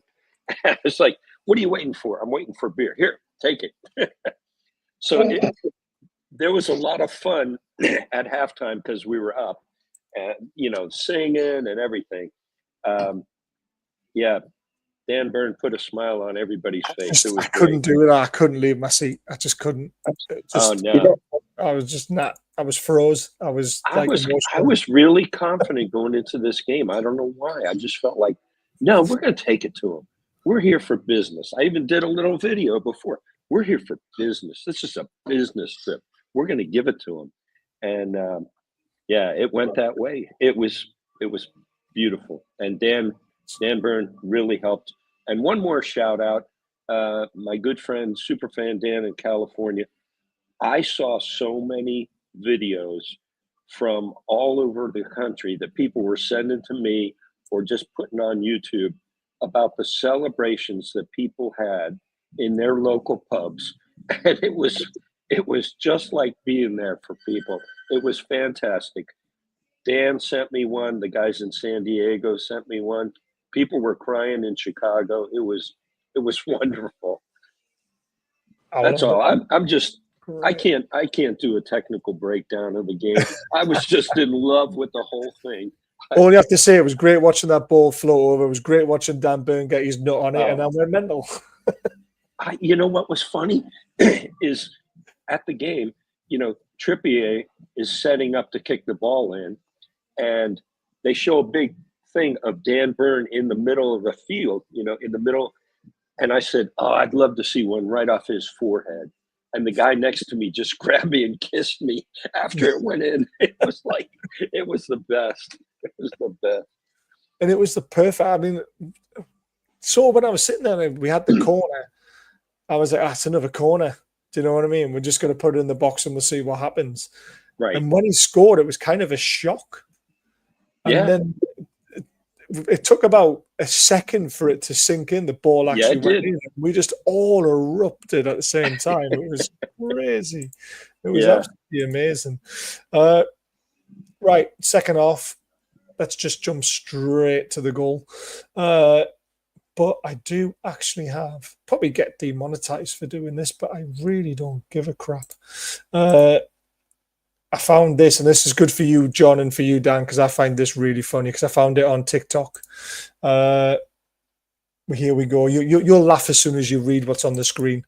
It's like, what are you waiting for? I'm waiting for beer. Here, take it. So there was a lot of fun at halftime because we were up, and, you know, singing and everything. Yeah, Dan Burn put a smile on everybody's face. I couldn't do it. I couldn't leave my seat. I just couldn't. No. I was just not. I was froze. I was really confident going into this game. I don't know why. I just felt like, no, we're going to take it to them. We're here for business. I even did a little video before. We're here for business. This is a business trip. We're going to give it to them. And yeah, it went that way. It was beautiful. And Dan Byrne really helped. And one more shout out, my good friend, Superfan Dan in California. I saw so many videos from all over the country that people were sending to me or just putting on YouTube about the celebrations that people had in their local pubs. And it was just like being there for people. It was fantastic. Dan sent me one. The guys in San Diego sent me one. People were crying in Chicago. It was wonderful. That's all. I'm just, I can't do a technical breakdown of the game. I was just in love with the whole thing. All you have to say, it was great watching that ball float over. It was great watching Dan Burn get his nut on it, and I went mental. You know what was funny is at the game, you know, Trippier is setting up to kick the ball in, and they show a big thing of Dan Burn in the middle of the field, in the middle. And I said, oh, I'd love to see one right off his forehead. And the guy next to me just grabbed me and kissed me after it went in. It was the best. It was the best. And it was the perfect, I mean, so when I was sitting there and we had the corner, I was like, that's another corner. Do you know what I mean? We're just going to put it in the box and we'll see what happens. Right. And when he scored, it was kind of a shock. And then it took about a second for it to sink in. The ball actually went in. We just all erupted at the same time. It was crazy. It was absolutely amazing. Right, second half. Let's just jump straight to the goal. But I do actually probably get demonetized for doing this, but I really don't give a crap. I found this, and this is good for you, John, and for you, Dan, because I find this really funny because I found it on TikTok. Here we go. You'll laugh as soon as you read what's on the screen.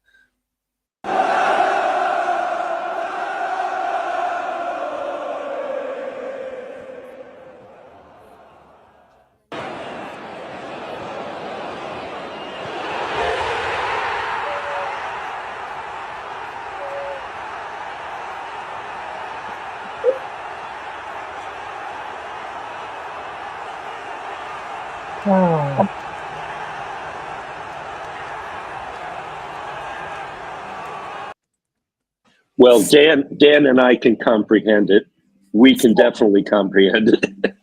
Well, Dan and I can comprehend it. We can definitely comprehend it.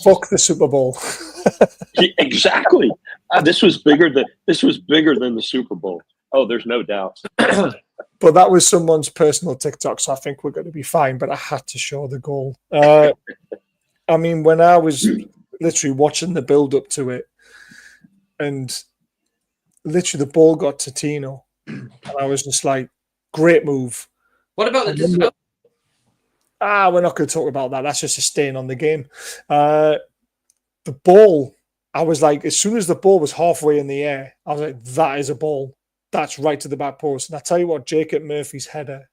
Fuck the Super Bowl. Exactly. This was bigger than the Super Bowl. Oh, there's no doubt. But that was someone's personal TikTok, so I think we're going to be fine. But I had to show the goal. I mean, when I was literally watching the build up to it, and literally the ball got to Tino, and I was just like, great move. What about the disallowed? We're not going to talk about that. That's just a stain on the game. The ball, I was like, as soon as the ball was halfway in the air, I was like, that is a ball. That's right to the back post. And I tell you what, Jacob Murphy's header,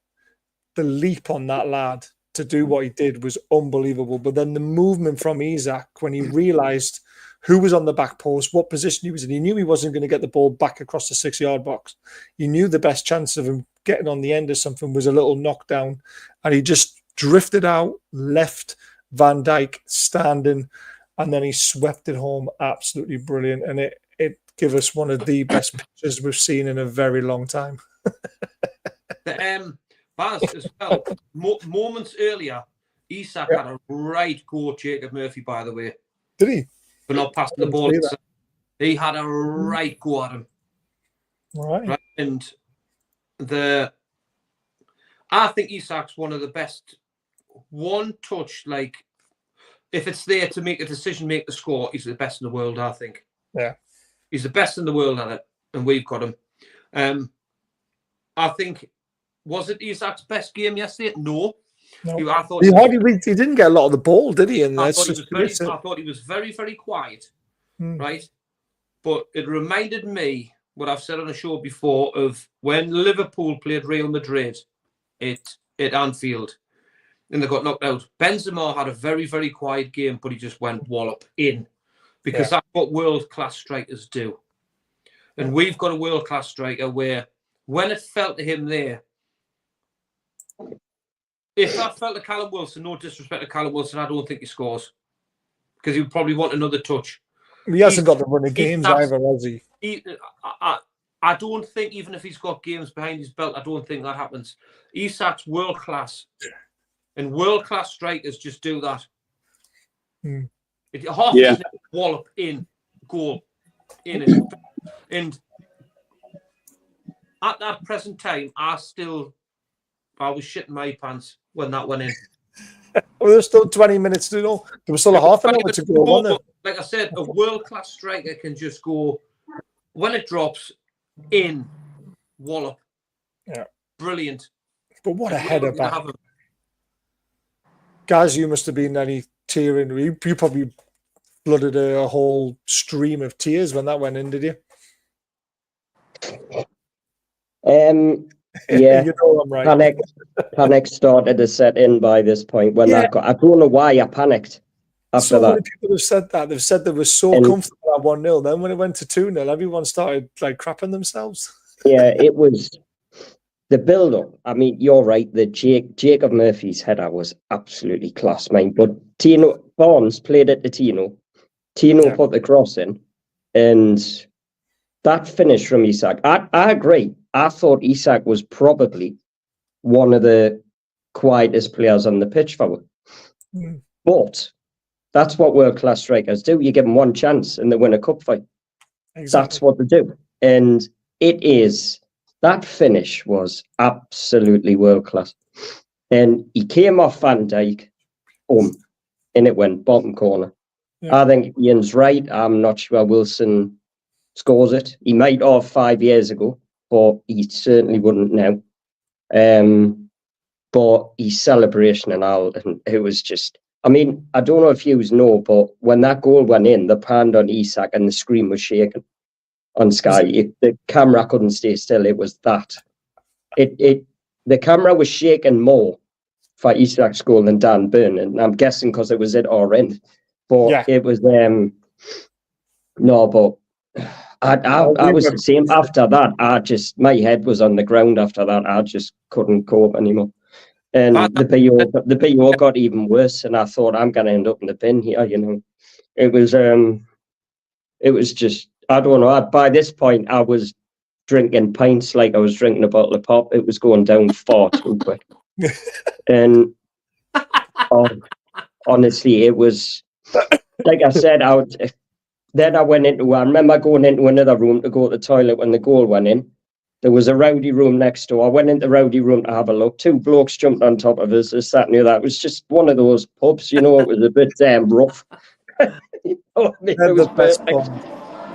the leap on that lad to do what he did was unbelievable. But then the movement from Isak, when he realised who was on the back post, what position he was in, he knew he wasn't going to get the ball back across the 6-yard box. He knew the best chance of him getting on the end of something was a little knockdown. And he just drifted out, left Van Dijk standing, and then he swept it home. Absolutely brilliant. And it gave us one of the best pictures we've seen in a very long time. Baz, as well, moments earlier, Isak had a right go at Jacob Murphy, by the way. Did he? For not passing the ball. He had a right go at him. Right. And I think Isak's one of the best one touch, like if it's there to make a decision, make the score, he's the best in the world, I think. Yeah. He's the best in the world at it, and we've got him. I think, was it Isak's best game yesterday? No. I thought he didn't get a lot of the ball, did he? And I thought he was very, very quiet, right? But it reminded me what I've said on the show before of when Liverpool played Real Madrid at Anfield and they got knocked out. Benzema had a very, very quiet game, but he just went wallop in because that's what world-class strikers do. And we've got a world-class striker where when it fell to him there, if that felt to Callum Wilson, no disrespect to Callum Wilson, I don't think he scores because he would probably want another touch. He hasn't got the run of games either, has he? I don't think, even if he's got games behind his belt, I don't think that happens. Isak's world class, and world class strikers just do that. Wallop in goal in it, and at that present time, I was shitting my pants when that went in. Well, there's still 20 minutes to go. There was still a half an hour to go, wasn't there? Like I said, a world-class striker can just go, when it drops, in, wallop. Yeah. Brilliant. But what a header back. Guys, you must have been any tearing. You probably blooded a whole stream of tears when that went in, did you? Yeah, you know I'm right. Panic started to set in by this point when that got. I don't know why I panicked. after So that. many people have said that. They've said they were so And- comfortable at 1-0. Then when it went to 2-0, everyone started like crapping themselves. Yeah, it was the build-up. I mean, you're right. The Jacob Murphy's header was absolutely class, mate. But Tino Barnes played it to Tino. Tino put the cross in, and that finish from Isak. I agree. I thought Isak was probably one of the quietest players on the pitch for it. But that's what world-class strikers do. You give them one chance and they win a cup fight. Exactly. That's what they do. And that finish was absolutely world-class. And he came off Van Dijk, and it went bottom corner. Yeah. I think Ian's right. I'm not sure Wilson scores it. He might have 5 years ago, but he certainly wouldn't now. But his celebration and all, and it was just, I mean, I don't know if you know, but when that goal went in, the panned on Isak and the screen was shaking on Sky. The camera couldn't stay still. It was that. The camera was shaking more for Isak's goal than Dan Burn, and I'm guessing because it was at our end. But it was no, but I was the same after that. My head was on the ground after that. I just couldn't cope anymore. And the PO got even worse, and I thought I'm gonna end up in the bin here, you know. It was just, I don't know. By this point I was drinking pints like I was drinking a bottle of pop. It was going down far too quick. And honestly, it was like I said, I remember going into another room to go to the toilet when the goal went in. There was a rowdy room next door. I went into the rowdy room to have a look. 2 blokes jumped on top of us. They sat near that. It was just one of those pubs, you know. It was a bit rough. You know, it was perfect.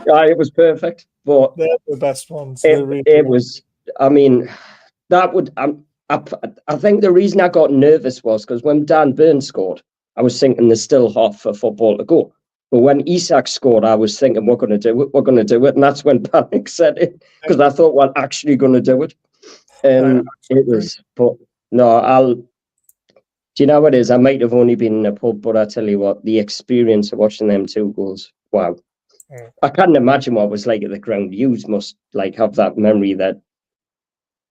Yeah, it was perfect. But they're the best ones. It was. I mean, that would. I think the reason I got nervous was because when Dan Burn scored, I was thinking there's still half for football to go. But when Isak scored, I was thinking, we're going to do it. We're going to do it. And that's when panic set in, because I thought, we're actually going to do it. And it was, but no, do you know what it is? I might have only been in a pub, but I tell you what, the experience of watching them 2 goals, wow. Yeah. I can't imagine what it was like at the ground. You must have that memory that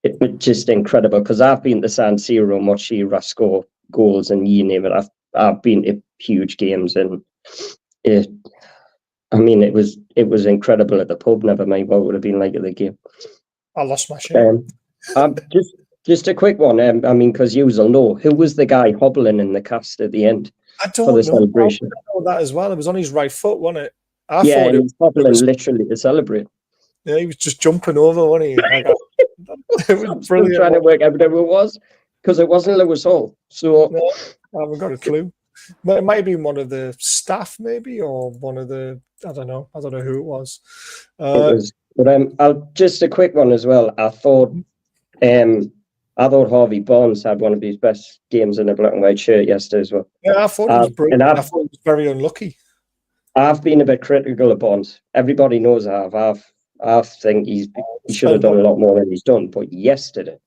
it was just incredible, because I've been to San Siro and watched Shearer score goals, and you name it. I've been to huge games, and it was incredible at the pub. Never mind what it would have been like at the game. I lost my shit. Just a quick one. I mean, because you will know, who was the guy hobbling in the cast at the end? I don't know. Celebration. I know that as well. It was on his right foot, wasn't it? I thought he was hobbling literally to celebrate. Yeah, he was just jumping over, wasn't he? It was brilliant. Trying to work out who it was, because it wasn't Lewis Hall. So no, I haven't got a clue. But it might have been one of the staff, maybe, or one of the. I don't know who it was. But just a quick one as well. I thought Harvey Barnes had one of his best games in a black and white shirt yesterday as well. Yeah, I thought it was brilliant. I thought it was very unlucky. I've been a bit critical of Barnes. Everybody knows I think he should have done a lot more than he's done. But yesterday,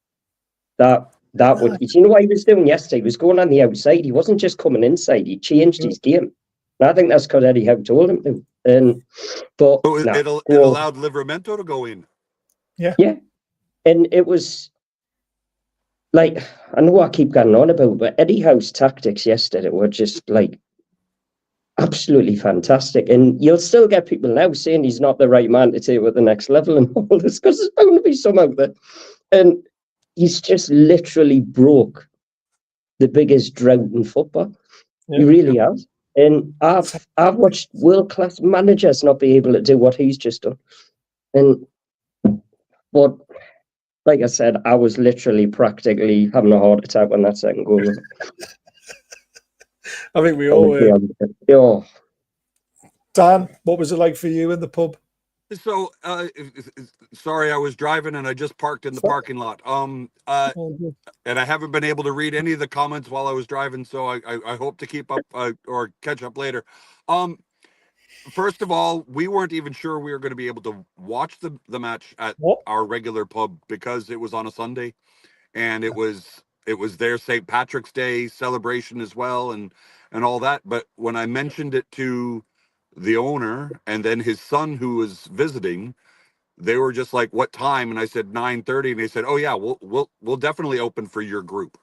you know what he was doing yesterday? He was going on the outside. He wasn't just coming inside. He changed his game. And I think that's because Eddie Howe told him to. It allowed Livramento to go in. Yeah. And it was like, I know I keep going on about, but Eddie Howe's tactics yesterday were just absolutely fantastic. And you'll still get people now saying he's not the right man to take with the next level and all this, because there's bound to be some out there. And he's just literally broke the biggest drought in football. Yeah. He really has. And I've watched world-class managers not be able to do what he's just done. But like I said, I was literally practically having a heart attack when that second goal was. I think we all were. Oh. Dan, what was it like for you in the pub? So, sorry, I was driving and I just parked in the parking lot. And I haven't been able to read any of the comments while I was driving, so I hope to keep up or catch up later. First of all, we weren't even sure we were going to be able to watch the match at our regular pub because it was on a Sunday, and it was it was their St. Patrick's Day celebration as well, and all that. But when I mentioned it to the owner and then his son who was visiting, they were just like, "What time?" And I said 9:30, and they said, "Oh yeah, we'll definitely open for your group."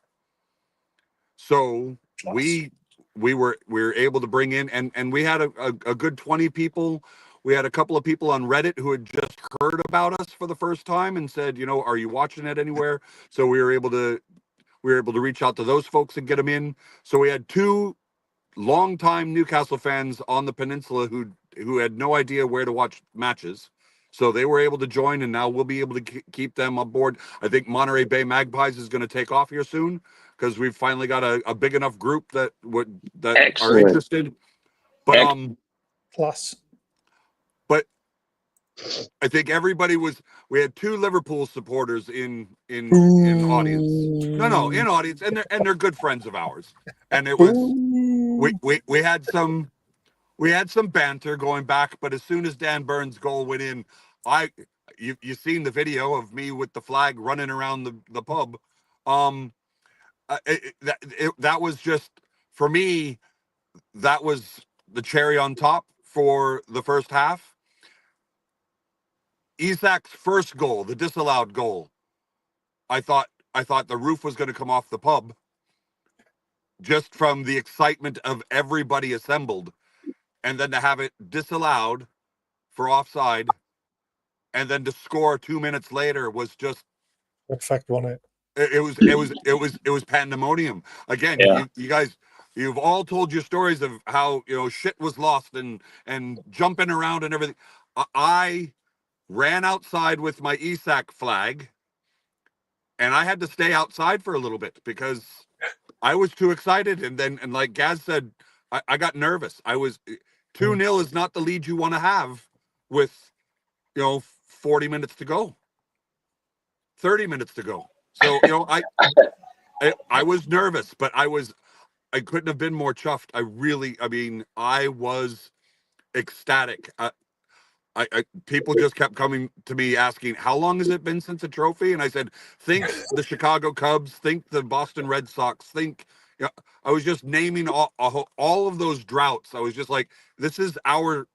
So we were able to bring in, and we had a good 20 people. We had a couple of people on Reddit who had just heard about us for the first time and said, you know, "Are you watching it anywhere?" So we were able to reach out to those folks and get them in. So we had two longtime Newcastle fans on the peninsula who had no idea where to watch matches. So they were able to join, and now we'll be able to keep them on board. I think Monterey Bay Magpies is going to take off here soon because we've finally got a big enough group that are Excellent. interested. But Plus, but I think everybody was. We had two Liverpool supporters in audience. No, in audience, and they're good friends of ours. And it was we had some banter going back, but as soon as Dan Burns' goal went in, you've seen the video of me with the flag running around the pub. That was just, for me, that was the cherry on top for the first half. Isak's first goal, the disallowed goal, I thought the roof was going to come off the pub just from the excitement of everybody assembled, and then to have it disallowed for offside, and then to score 2 minutes later was just perfect, wasn't it? It was pandemonium. Again, Yeah. you guys, you've all told your stories of how, you know, shit was lost and jumping around and everything. I ran outside with my Isak flag, and I had to stay outside for a little bit because I was too excited. And like Gaz said, I got nervous. I was 2-0 is not the lead you want to have with, you know, 40 minutes to go, 30 minutes to go. So, you know, I was nervous, but I couldn't have been more chuffed. I was ecstatic. People just kept coming to me asking, how long has it been since a trophy? And I said, think the Chicago Cubs, think the Boston Red Sox, think, you know, I was just naming all of those droughts. I was just like, this is ours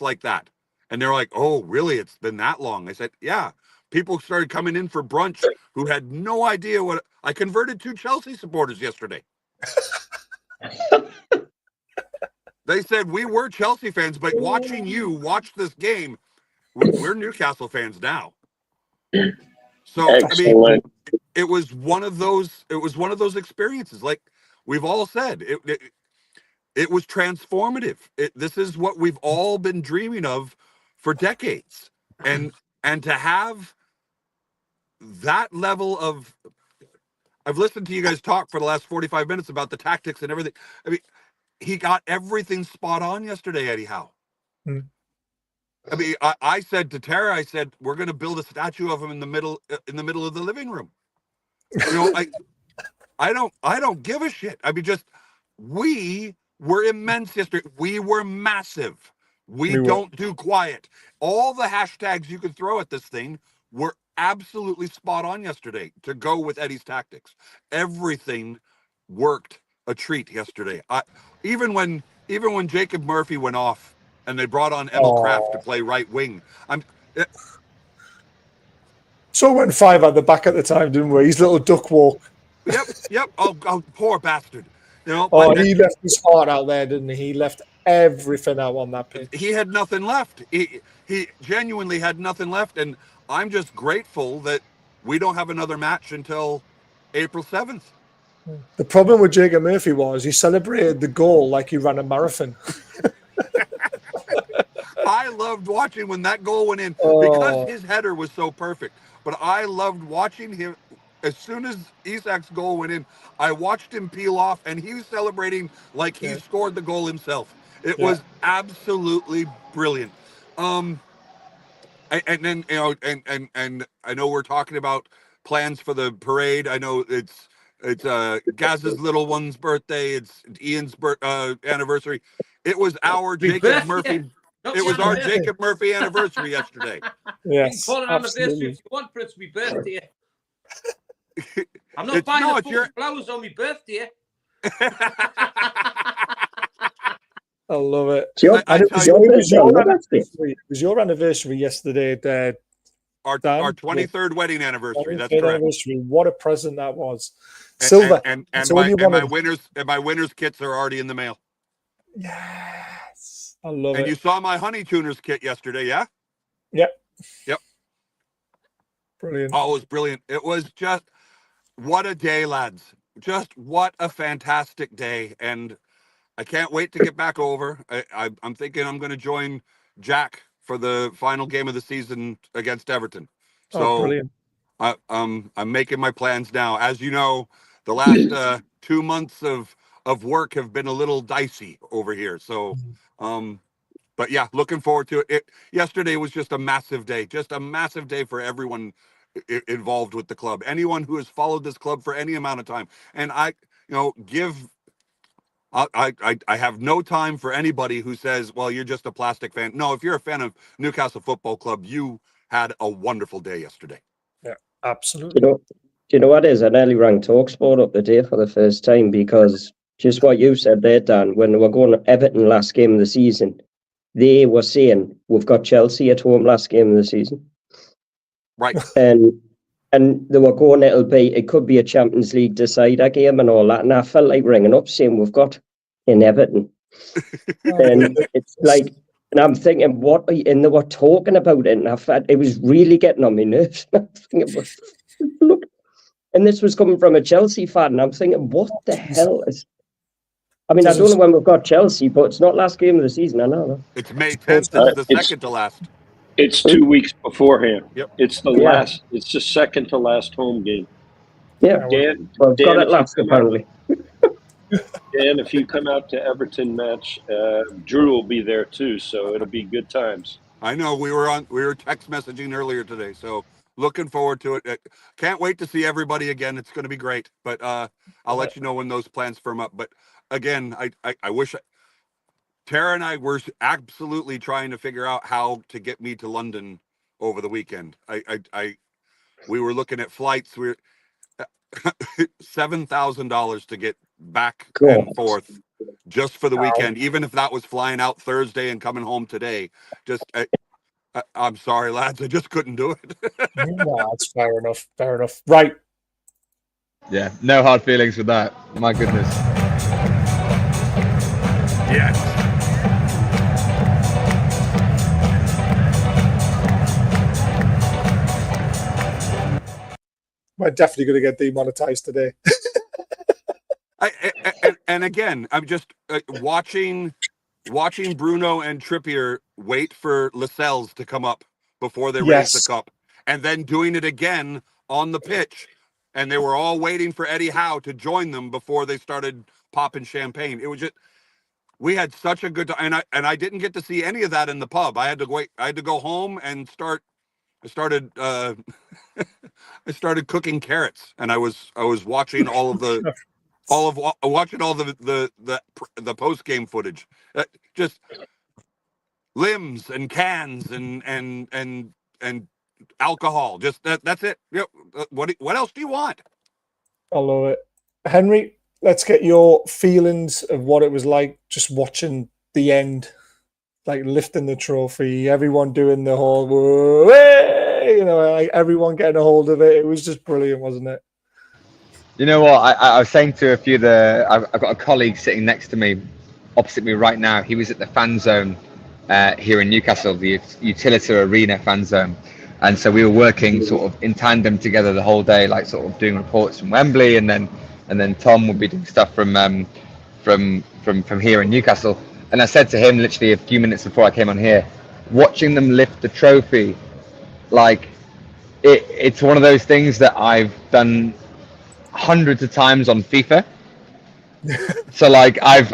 like that. And they're like, oh, really? It's been that long? I said, yeah. People started coming in for brunch who had no idea what I converted 2 Chelsea supporters yesterday. They said we were Chelsea fans, but watching you watch this game, we're Newcastle fans now. So Excellent. I mean, it was one of those experiences. Like we've all said, it was transformative. This is what we've all been dreaming of for decades, and to have that level of, I've listened to you guys talk for the last 45 minutes about the tactics and everything. I mean, he got everything spot on yesterday, Eddie Howe. I mean, I said to Tara, I said, we're going to build a statue of him in the middle of the living room. You know, I don't give a shit. I mean, just, we were immense yesterday. We were massive. We don't do quiet. All the hashtags you could throw at this thing were absolutely spot on yesterday to go with Eddie's tactics. Everything worked a treat yesterday. Even when Jacob Murphy went off and they brought on Emil Kraft to play right wing, so went 5 at the back at the time, didn't we? His little duck walk. Yep. Oh, poor bastard. You know. He left his heart out there, didn't he? He left everything out on that pitch. He had nothing left. He genuinely had nothing left, and I'm just grateful that we don't have another match until April 7th. The problem with Jacob Murphy was he celebrated the goal like he ran a marathon. I loved watching when that goal went in because his header was so perfect. But I loved watching him. As soon as Isak's goal went in, I watched him peel off, and he was celebrating like he scored the goal himself. It was absolutely brilliant. And then, you know, and I know we're talking about plans for the parade. I know it's Gaz's little one's birthday. It's Ian's anniversary. It was our Jacob Murphy. It was our Jacob Murphy anniversary yesterday. Yes, you can call it anniversary if you want, but it's my birthday. I'm not buying the fucking flowers on my birthday. I love it. It was your anniversary yesterday, Dan? Our 23rd wedding anniversary. That's 23rd correct. Anniversary. What a present that was. Silver. And my winners kits are already in the mail. Yes. I love it. And you saw my honey tuners kit yesterday, yeah? Yep. Brilliant. Oh, it was brilliant. It was just what a day, lads. Just what a fantastic day. And I can't wait to get back over. I'm thinking I'm going to join Jack for the final game of the season against Everton. So brilliant. I'm making my plans now. As you know, the last 2 months of work have been a little dicey over here. So, but yeah, looking forward to it. Yesterday was just a massive day for everyone involved with the club. Anyone who has followed this club for any amount of time. And I have no time for anybody who says, well, you're just a plastic fan. No, if you're a fan of Newcastle Football Club, you had a wonderful day yesterday. Yeah, absolutely. Do you know what it is? I nearly rang TalkSport up the day for the first time because just what you said there, Dan, when they were going to Everton last game of the season, they were saying, we've got Chelsea at home last game of the season. Right. And they were going, it could be a Champions League decider game and all that. And I felt like ringing up saying, we've got in Everton. And it's like, and I'm thinking, what are you, and they were talking about it. And I felt it was really getting on my nerves. I'm thinking, look, and this was coming from a Chelsea fan. And I'm thinking, what the hell is, I mean, I don't know when we've got Chelsea, but it's not last game of the season. I know. It's May 10th. It's the second to last. It's 2 weeks beforehand. Yep. It's the last. It's the second to last home game. Yeah. Dan, I've got it last apparently. Dan, if you come out to Everton match, Drew will be there too, so it'll be good times. I know we were text messaging earlier today, so looking forward to it. Can't wait to see everybody again. It's going to be great, but I'll let you know when those plans firm up. But again, I wish Tara and I were absolutely trying to figure out how to get me to London over the weekend. We were looking at flights. We were $7,000 to get back and forth just for the weekend, even if that was flying out Thursday and coming home today. Just I'm sorry, lads, I just couldn't do it. No, it's fair enough. Right. Yeah, no hard feelings with that. My goodness. Yes. We're definitely going to get demonetized today. And again, I'm just watching Bruno and Trippier wait for Lascelles to come up before they raise the cup, and then doing it again on the pitch. And they were all waiting for Eddie Howe to join them before they started popping champagne. It was just, we had such a good time, and I didn't get to see any of that in the pub. I had to wait. I had to go home and I started cooking carrots, and I was watching all of the post game footage, just limbs and cans and alcohol. Just that's it. Yep. What else do you want? I love it, Henry. Let's get your feelings of what it was like just watching the end, like lifting the trophy, everyone doing the whole, like everyone getting a hold of it. It was just brilliant, wasn't it? You know what? I was saying to a few of I've got a colleague sitting next to me, opposite me right now. He was at the fan zone here in Newcastle, the Utilita Arena fan zone. And so we were working sort of in tandem together the whole day, like sort of doing reports from Wembley, and then Tom would be doing stuff from here in Newcastle. And I said to him literally a few minutes before I came on here, watching them lift the trophy, like it's one of those things that I've done hundreds of times on FIFA. So like I've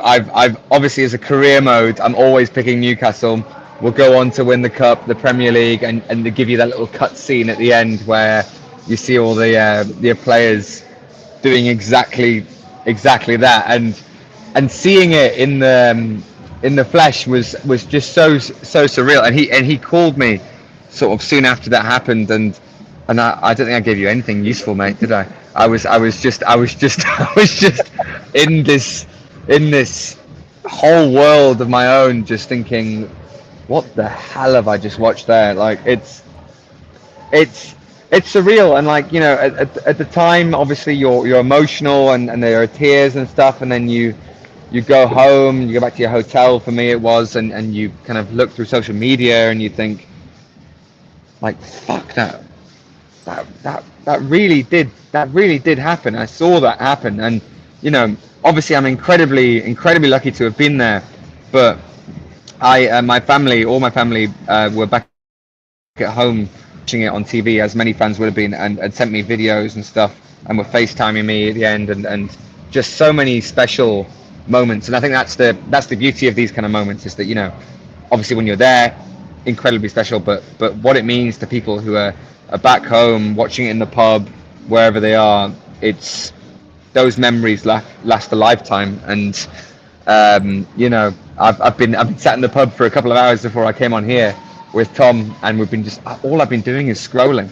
obviously, as a career mode, I'm always picking Newcastle. We'll go on to win the cup, the Premier League, and they give you that little cut scene at the end where you see all the players doing exactly that, and seeing it in the flesh was just so surreal. And he called me sort of soon after that happened, and I don't think I gave you anything useful, mate, did I? I was just in this whole world of my own, just thinking, what the hell have I just watched there? Like it's surreal. And like, you know, at the time, obviously you're emotional and there are tears and stuff, and then you go home, you go back to your hotel, for me it was, and you kind of look through social media and you think, like, fuck, that really did happen. I saw that happen. And you know, obviously I'm incredibly lucky to have been there, but all my family were back at home watching it on TV, as many fans would have been, and sent me videos and stuff, and were FaceTiming me at the end, and just so many special moments. And I think that's the beauty of these kind of moments, is that, you know, obviously when you're there, incredibly special, but what it means to people who are back home watching it in the pub, wherever they are, it's those memories last a lifetime. And you know, I've been sat in the pub for a couple of hours before I came on here with Tom, and we've been just, all I've been doing is scrolling.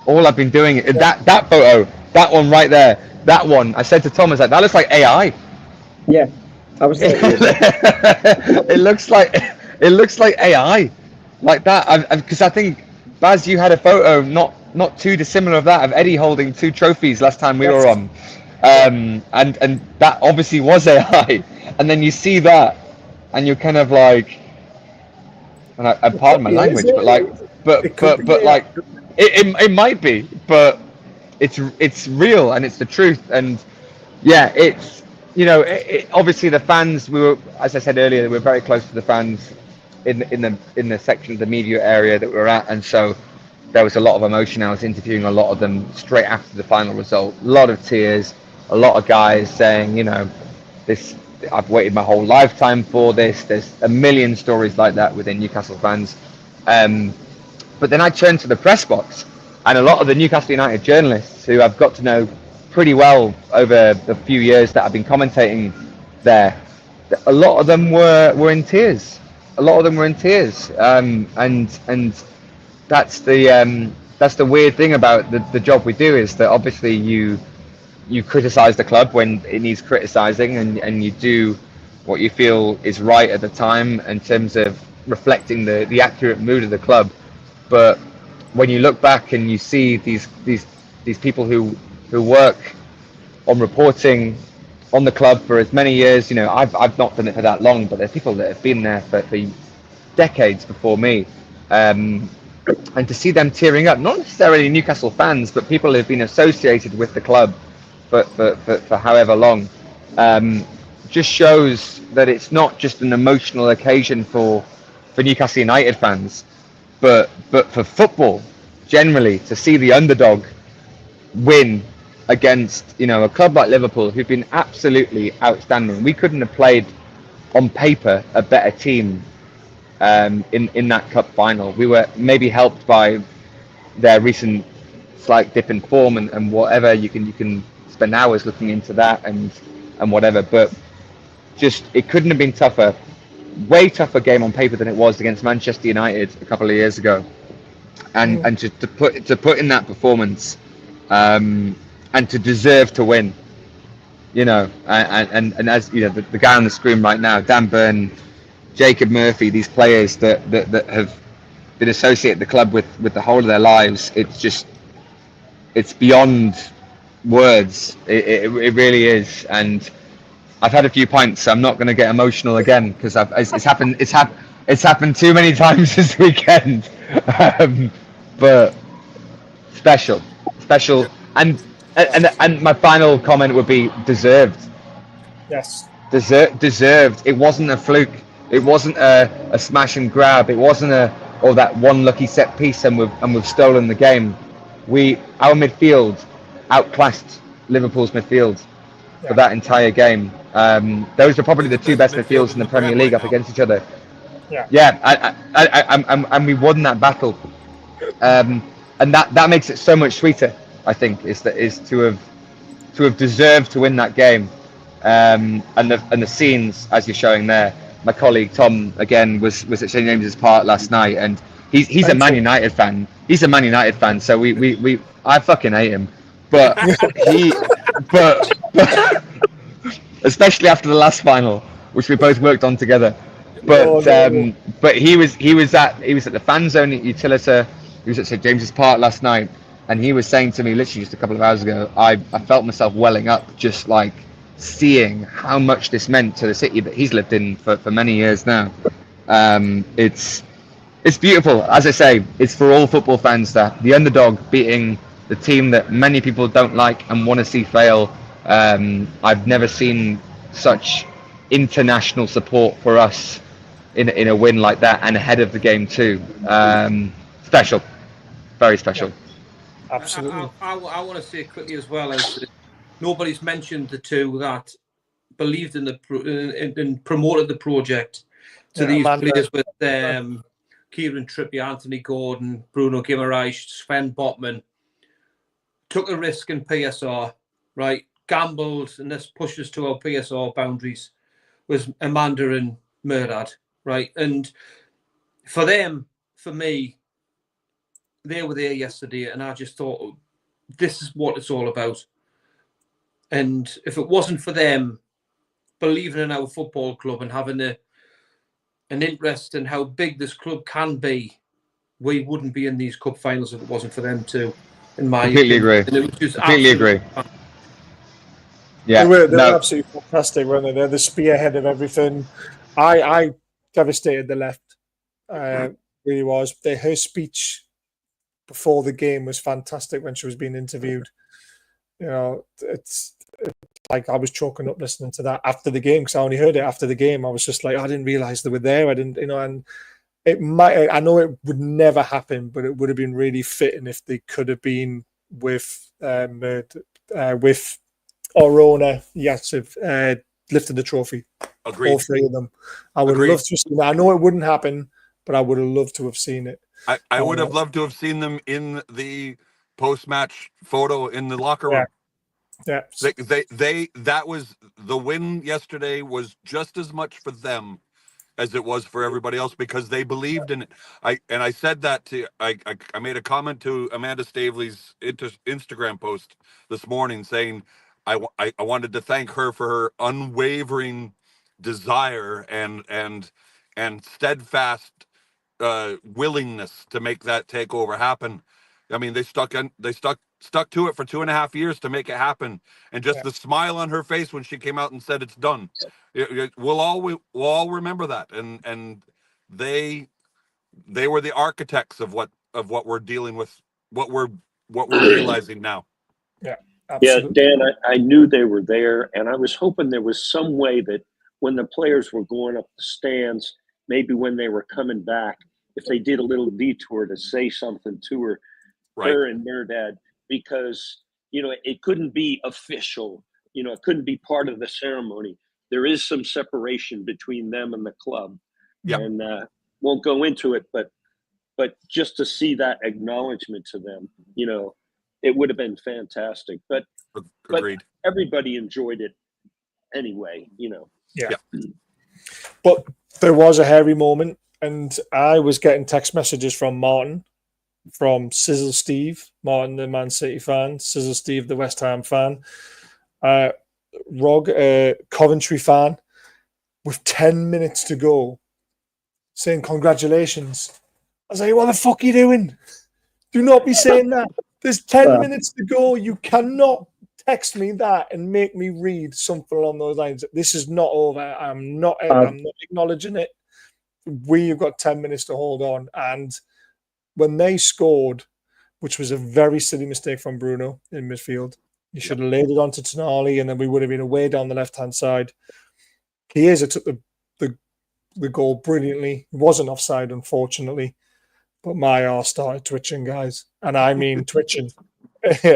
All I've been doing, that photo, that one right there, that one, I said to Tom, I was like, that looks like AI. Yeah, I was thinking. It looks like AI, like that. Because I think, Baz, you had a photo not too dissimilar of that, of Eddie holding 2 trophies last time we were on, and that obviously was AI. And then you see that, and you're kind of like, and I pardon my language, but like, but like, it might be, but it's real and it's the truth. And yeah, it's, you know, obviously the fans, we were, as I said earlier, we were very close to the fans in the section of the media area that we were at, and so there was a lot of emotion. I was interviewing a lot of them straight after the final result, a lot of tears, a lot of guys saying, you know, this, I've waited my whole lifetime for this. There's a million stories like that within Newcastle fans. But then I turned to the press box, and a lot of the Newcastle United journalists who I've got to know pretty well over the few years that I've been commentating there, a lot of them were in tears. And that's the weird thing about the job we do, is that obviously you criticize the club when it needs criticizing, and you do what you feel is right at the time in terms of reflecting the accurate mood of the club. But when you look back and you see these people who work on reporting on the club for as many years, you know, I've not done it for that long, but there's people that have been there for decades before me, and to see them tearing up, not necessarily Newcastle fans, but people who have been associated with the club for however long, just shows that it's not just an emotional occasion for Newcastle United fans, but for football generally, to see the underdog win against, you know, a club like Liverpool, who've been absolutely outstanding. We couldn't have played on paper a better team in that cup final. We were maybe helped by their recent slight dip in form and whatever. You can spend hours looking into that and whatever, but just, it couldn't have been tougher, way tougher game on paper than it was against Manchester United a couple of years ago. And to put in that performance, and to deserve to win, you know, and as you know, the guy on the screen right now, Dan Burn, Jacob Murphy, these players that have been associated with the club with the whole of their lives, it's beyond words. It really is. And I've had a few pints, so I'm not going to get emotional again, because it's happened too many times this weekend. But special, and my final comment would be deserved. Yes. Deserved. It wasn't a fluke. It wasn't a smash and grab. It wasn't that one lucky set piece and we've stolen the game. Our midfield outclassed Liverpool's midfield for that entire game. Those are probably the 2 best midfields in the Premier League up against each other. And we won that battle. And that makes it so much sweeter, I think, is to have deserved to win that game. And the scenes, as you're showing there, my colleague Tom again was at St James's Park last night, and he's a Man United fan. He's a Man United fan, so I fucking hate him. but but especially after the last final, which we both worked on together. But but he was at the fan zone at Utilita. He was at St James's Park last night, and he was saying to me literally just a couple of hours ago, I felt myself welling up just like seeing how much this meant to the city that he's lived in for many years now. It's beautiful. As I say, it's for all football fans that the underdog beating the team that many people don't like and want to see fail. I've never seen such international support for us in a win like that, and ahead of the game too. Special, very special. Yeah, absolutely. I want to say quickly as well as nobody's mentioned the two that believed in and promoted the project to these players with Kieran Trippier, Anthony Gordon, Bruno Guimaraes, Sven Botman. Took a risk in PSR, right? Gambled, and this pushes to our PSR boundaries, was Amanda and Murad, right? And for them, for me, they were there yesterday, and I just thought, this is what it's all about. And if it wasn't for them believing in our football club and having an interest in how big this club can be, we wouldn't be in these cup finals if it wasn't for them too. In my completely opinion. agree. And it was just completely agree. Yeah, they were absolutely fantastic, weren't they? They're the spearhead of everything. I devastated the left. Really was. Her speech before the game was fantastic when she was being interviewed. You know, it's like I was choking up listening to that after the game because I only heard it after the game. I was just like, I didn't realize they were there. I didn't, you know, and it might. I know it would never happen, but it would have been really fitting if they could have been with Orona, Yatsiv, lifted the trophy. Agreed. All three of them. I would have loved to have seen that. I know it wouldn't happen, but I would have loved to have seen it. I would have loved to have seen them in the post-match photo in the locker room. Yeah. That was the win yesterday was just as much for them as it was for everybody else because they believed in it. I said that I made a comment to Amanda Staveley's Instagram post this morning saying I wanted to thank her for her unwavering desire and steadfast willingness to make that takeover happen. I mean, they stuck to it for 2.5 years to make it happen, and just the smile on her face when she came out and said it's done. We'll all remember that, and they were the architects of what we're dealing with, what we're realizing now. Yeah, absolutely. Yeah, Dan, I knew they were there, and I was hoping there was some way that when the players were going up the stands, maybe when they were coming back, if they did a little detour to say something to her, her and their dad, because, you know, it couldn't be official. You know, it couldn't be part of the ceremony. There is some separation between them and the club. Yeah. And won't go into it, but just to see that acknowledgement to them, you know, it would have been fantastic. But everybody enjoyed it anyway, you know. Yeah. But there was a hairy moment, and I was getting text messages from Martin, from Sizzle Steve, Martin, the Man City fan, Sizzle Steve, the West Ham fan, Rog, Coventry fan, with 10 minutes to go, saying congratulations. I was like, what the fuck are you doing? Do not be saying that. There's 10 minutes to go. You cannot text me that and make me read something along those lines. This is not over. I'm not acknowledging it. We've got 10 minutes to hold on. And when they scored, which was a very silly mistake from Bruno in midfield, he should have laid it on to Tonali, and then we would have been away down the left-hand side. Chiesa took the goal brilliantly. It wasn't offside, unfortunately, but my arse started twitching, guys. And I mean twitching.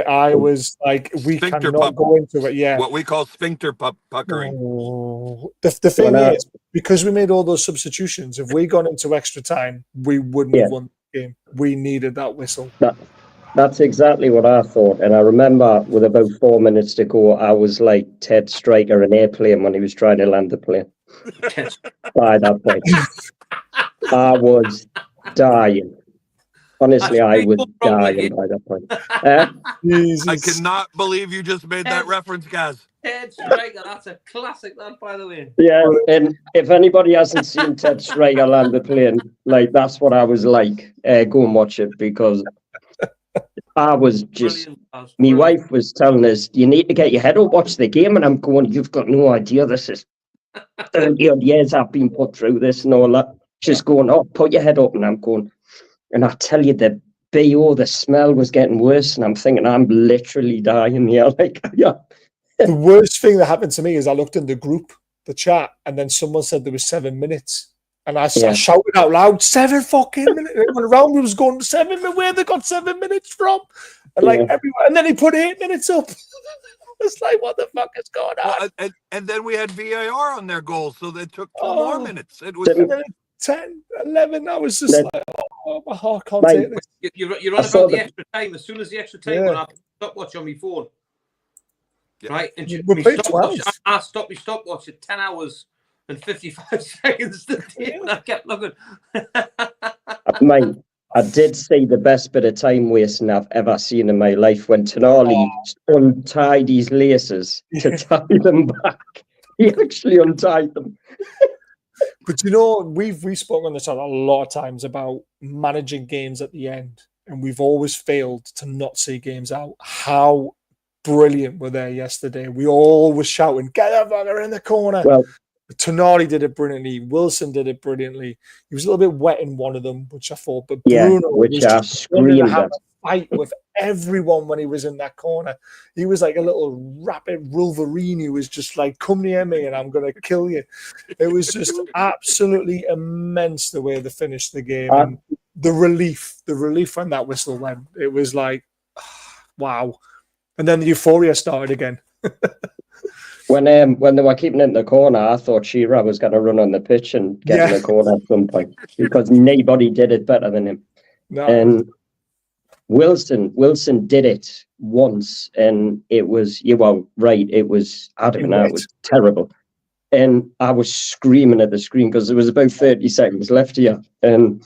I was like, we cannot go into it. Yeah. What we call sphincter puckering. Oh. The thing is, because we made all those substitutions, if we gone into extra time, we wouldn't have won the game. We needed that whistle. That's exactly what I thought. And I remember with about 4 minutes to go, I was like Ted Stryker in Airplane when he was trying to land the plane. By that point, I was dying. Honestly, I was People probably dying by that point. Jesus. I cannot believe you just made that reference, guys. Ted Striker, that's a classic, that, by the way. Yeah, and if anybody hasn't seen Ted Striker land the plane, like that's what I was like. Go and watch it because I was just. Brilliant. Baz, My brilliant. wife was telling us, "You need to get your head up, watch the game," and I'm going, "You've got no idea. This is 30 odd years I've been put through this and all that." She's going, "Oh, put your head up," and I'm going, and I tell you, the BO, the smell was getting worse, and I'm thinking, I'm literally dying here. Like, yeah. The worst thing that happened to me is I looked in the group, the chat, and then someone said there was 7 minutes. And I shouted out loud, 7 fucking minutes. Everyone around me was going, 7 minutes, where they got 7 minutes from? And like everyone, and then he put 8 minutes up. It's like, what the fuck is going on? And then we had VAR on their goal, so they took 2 more minutes. It was 10, 11. I was just like, oh, my heart can't take this. You're on about the extra time. As soon as the extra time went up, stopwatch on my phone. Yeah. Right? And I stopped my stopwatch at 10 hours and 55 seconds. And I kept looking. Mate, I did see the best bit of time wasting I've ever seen in my life when Tonali untied his laces to tie them back. He actually untied them. But you know, we've spoken on this a lot of times about managing games at the end, and we've always failed to not see games out. How brilliant were they yesterday? We all were shouting, "Get that fucker in the corner!" Well, Tonali did it brilliantly. Wilson did it brilliantly. He was a little bit wet in one of them, which I thought, but Bruno which I screamed at. Fight with everyone when he was in that corner. He was like a little rapid Wolverine. He was just like, "Come near me and I'm going to kill you." It was just absolutely immense the way they finished the game. And the relief when that whistle went. It was like, wow. And then the euphoria started again. When they were keeping it in the corner, I thought Shearer was going to run on the pitch and get in the corner at some point because nobody did it better than him. No. And Wilson did it once, and it was, you were right, it was, I don't know, it was terrible. And I was screaming at the screen because there was about 30 seconds left here. And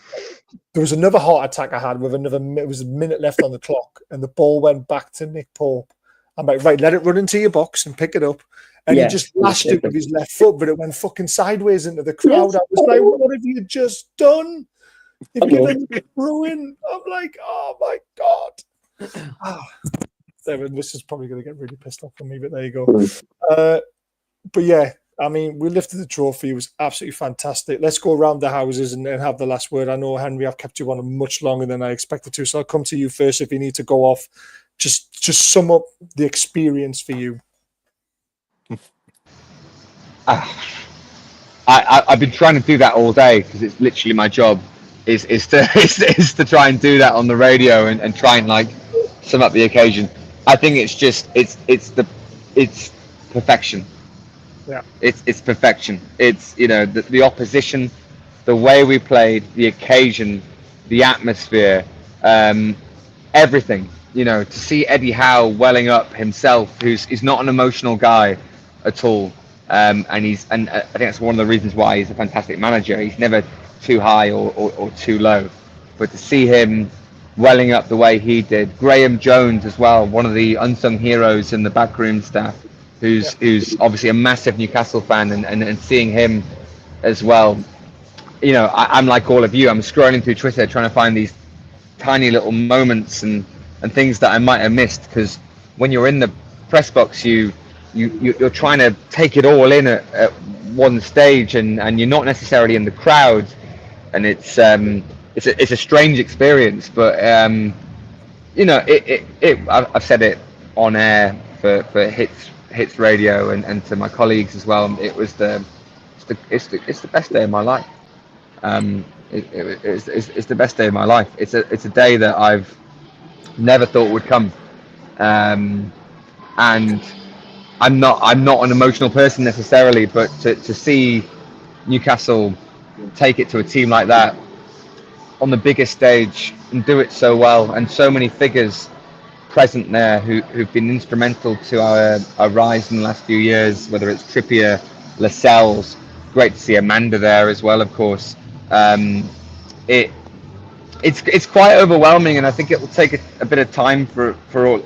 there was another heart attack I had with it was a minute left on the clock, and the ball went back to Nick Pope. I'm like, right, let it run into your box and pick it up. And he just lashed it with his left foot, but it went fucking sideways into the crowd. I was like, what have you just done? You've given the ruin. I'm like, oh my God. This is probably going to get really pissed off on me, but there you go. But yeah, I mean, we lifted the trophy. It was absolutely fantastic. Let's go around the houses and have the last word. I know, Henry, I've kept you on much longer than I expected to, so I'll come to you first if you need to go off. Just sum up the experience for you. I've been trying to do that all day because it's literally my job is to try and do that on the radio and try and like sum up the occasion. I think it's just it's perfection. Yeah, it's perfection. It's, you know, the opposition, the way we played, the occasion, the atmosphere, everything. You know, to see Eddie Howe welling up himself, he's not an emotional guy at all. And I think that's one of the reasons why he's a fantastic manager. He's never too high or too low. But to see him welling up the way he did, Graham Jones as well, one of the unsung heroes in the backroom staff, who's obviously a massive Newcastle fan, and seeing him as well. You know, I'm like all of you. I'm scrolling through Twitter trying to find these tiny little moments and things that I might have missed, because when you're in the press box, you're trying to take it all in at one stage, and you're not necessarily in the crowd, and it's a strange experience. But you know, I've said it on air for Hits Radio and to my colleagues as well. It's the best day of my life. It's the best day of my life. It's a day that I've never thought would come, and I'm not an emotional person necessarily, but to see Newcastle take it to a team like that on the biggest stage and do it so well, and so many figures present there who've been instrumental to our rise in the last few years, whether it's Trippier, Lascelles, great to see Amanda there as well, of course. it's quite overwhelming, and I think it will take a bit of time for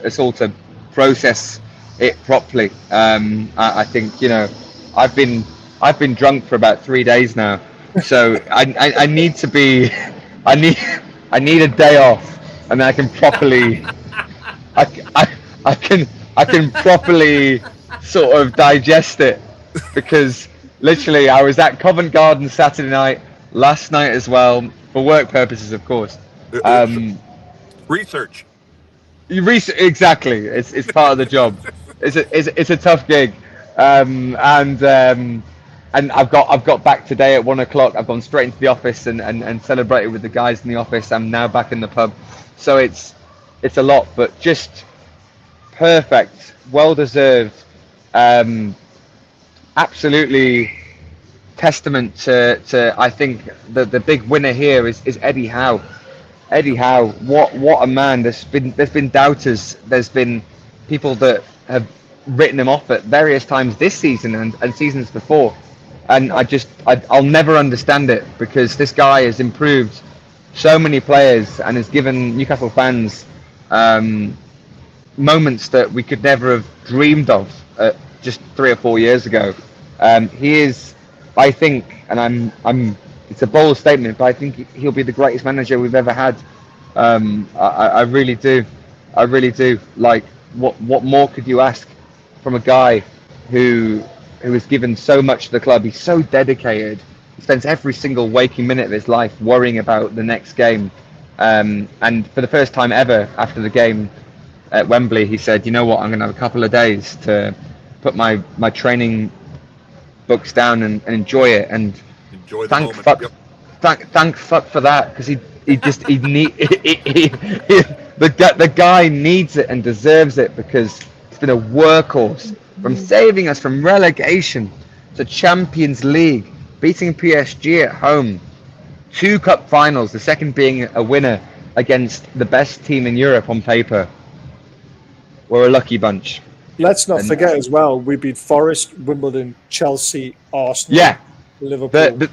us all to process it properly. I think, you know, I've been drunk for about 3 days now, so I need to be I need I need a day off, and then I can properly I, I, I can properly sort of digest it, because literally I was at Covent Garden Saturday night, last night as well, for work purposes, of course. Research. Exactly. It's part of the job. It's a tough gig, and I've got back today at 1 o'clock. I've gone straight into the office and celebrated with the guys in the office. I'm now back in the pub, so it's a lot, but just perfect, well deserved. Absolutely testament to I think the big winner here is Eddie Howe. Eddie Howe, what a man! There's been doubters. There's been people that have written him off at various times this season and seasons before, and I'll never understand it, because this guy has improved so many players and has given Newcastle fans moments that we could never have dreamed of just 3 or 4 years ago. He is, I think, and it's a bold statement, but I think he'll be the greatest manager we've ever had. I really do. I really do. Like, what more could you ask from a guy who has given so much to the club? He's so dedicated. He spends every single waking minute of his life worrying about the next game. And for the first time ever after the game at Wembley, he said, "You know what? I'm going to have a couple of days to put my training books down and enjoy it." And Enjoy the thank moment. fuck, Yep. thank fuck for that, because the guy needs it and deserves it, because it's been a workhorse from saving us from relegation to Champions League, beating PSG at home, 2 cup finals, the second being a winner against the best team in Europe on paper. We're a lucky bunch. Let's not And- forget as well, we beat Forest, Wimbledon, Chelsea, Arsenal, Yeah, Liverpool.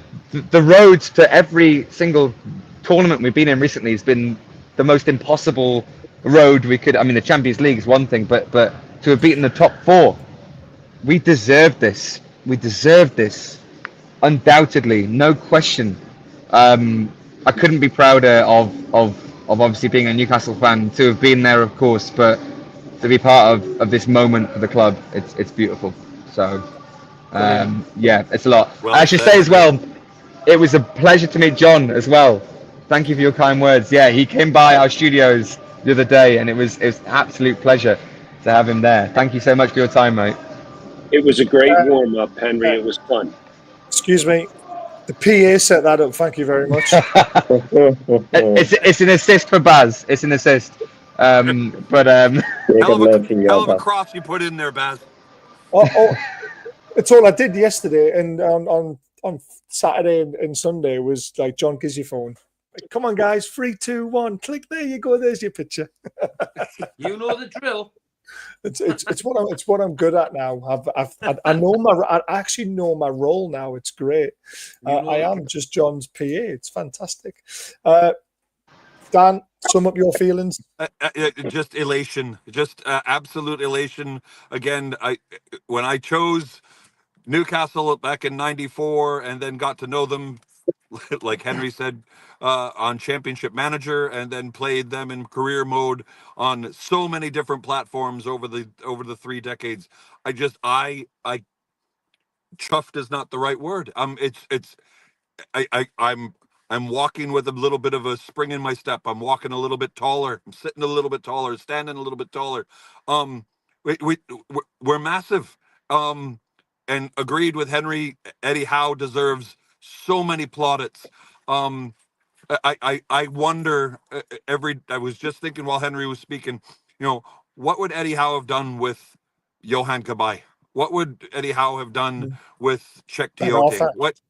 the road to every single tournament we've been in recently has been the most impossible road we could. I mean, the Champions League is one thing, but to have beaten the top 4, we deserve this. We deserve this, undoubtedly, no question. I couldn't be prouder of obviously being a Newcastle fan, to have been there, of course, but to be part of this moment for the club, it's beautiful. So yeah, it's a lot. Well I should said, say as well, it was a pleasure to meet John as well. Thank you for your kind words. Yeah, he came by our studios the other day, and it was an absolute pleasure to have him there. Thank you so much for your time, mate. It was a great warm up, Henry. It was fun. Excuse me. The PA set that up. Thank you very much. It's an assist for Baz. It's an assist. But hell of a cross you put in there, Baz. It's all I did yesterday, and on Saturday and Sunday was like, John, gives your phone. Like, come on, guys, 3, 2, 1, click. There you go. There's your picture. You know the drill. It's what I'm good at now. I actually know my role now. It's great. I am just John's PA. It's fantastic. Dan, sum up your feelings. Just elation, just absolute elation. Again, when I chose Newcastle back in '94, and then got to know them, like Henry said, on Championship Manager, and then played them in career mode on so many different platforms over the 3 decades. I chuffed is not the right word. I'm walking with a little bit of a spring in my step. I'm walking a little bit taller. I'm sitting a little bit taller, standing a little bit taller. We're massive. And agreed with Henry. Eddie Howe deserves so many plaudits. I wonder I was just thinking while Henry was speaking, what would Eddie Howe have done with Johan Kabay? What would Eddie Howe have done with Czech Tiote? What,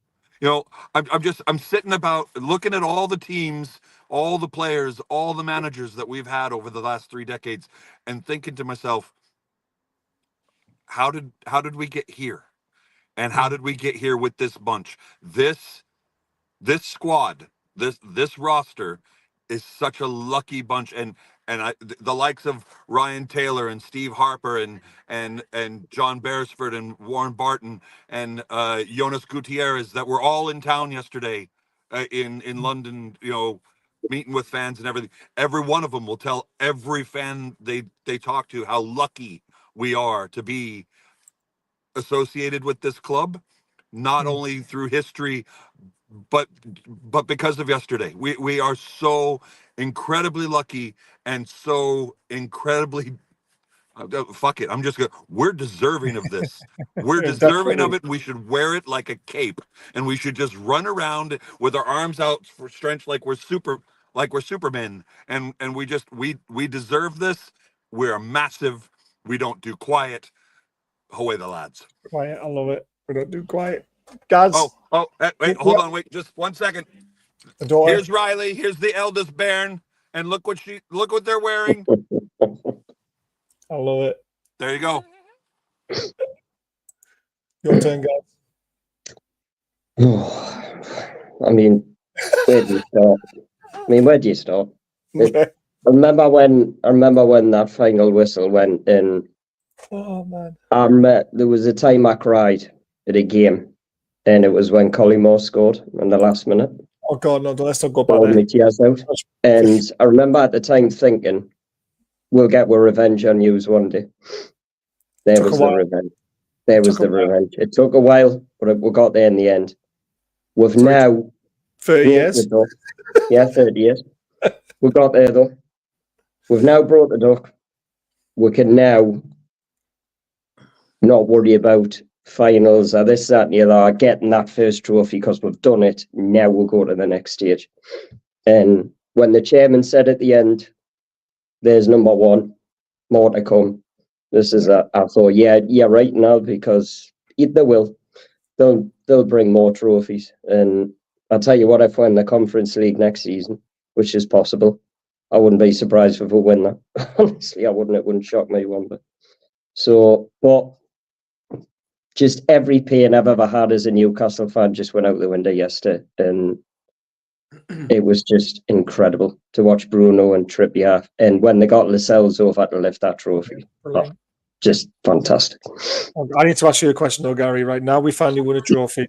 I'm sitting about looking at all the teams, all the players, all the managers that we've had over the last 3 decades, and thinking to myself, how did we get here? And how did we get here with this bunch? This squad, this roster is such a lucky bunch, and the likes of Ryan Taylor and Steve Harper and John Beresford and Warren Barton and Jonas Gutierrez that were all in town yesterday in London, meeting with fans and everything. Every one of them will tell every fan they talk to how lucky we are to be associated with this club, not only through history, but because of yesterday. We are so incredibly lucky and so incredibly fuck it. We're deserving of this. We're deserving of it. We should wear it like a cape, and we should just run around with our arms out for strength like we're Supermen. And we deserve this. We're massive. We don't do quiet. Away the lads. Quiet. I love it. We don't do quiet. Guys. Wait, hold on. Wait, just 1 second. Here's Riley. Here's the eldest bairn. And look what they're wearing. I love it. There you go. Your turn, guys. I mean, where do you start? Okay. I remember when that final whistle went in. Oh man! There was a time I cried at a game, and it was when Collymore scored in the last minute. Oh God, no! Let's not go back there. My tears out. And I remember at the time thinking, "We'll get our revenge on you one day." There was the revenge. There was the revenge. It took a while, but we got there in the end. We've now 30 years. Yeah, 30 years. We got there though. We've now brought the duck. We can now not worry about finals or this, that, and the other, getting that first trophy because we've done it. Now we'll go to the next stage. And when the chairman said at the end, there's number one, more to come. This is I thought, yeah, right now, because they will. They'll bring more trophies. And I'll tell you what, if we're in the Conference League next season, which is possible, I wouldn't be surprised if we win that. Honestly, I wouldn't. It wouldn't shock me one bit. So, but just every pain I've ever had as a Newcastle fan just went out the window yesterday. And it was just incredible to watch Bruno and Trippier. And when they got Lascelles over to lift that trophy, just fantastic. I need to ask you a question though, Gary. Right now, we finally won a trophy.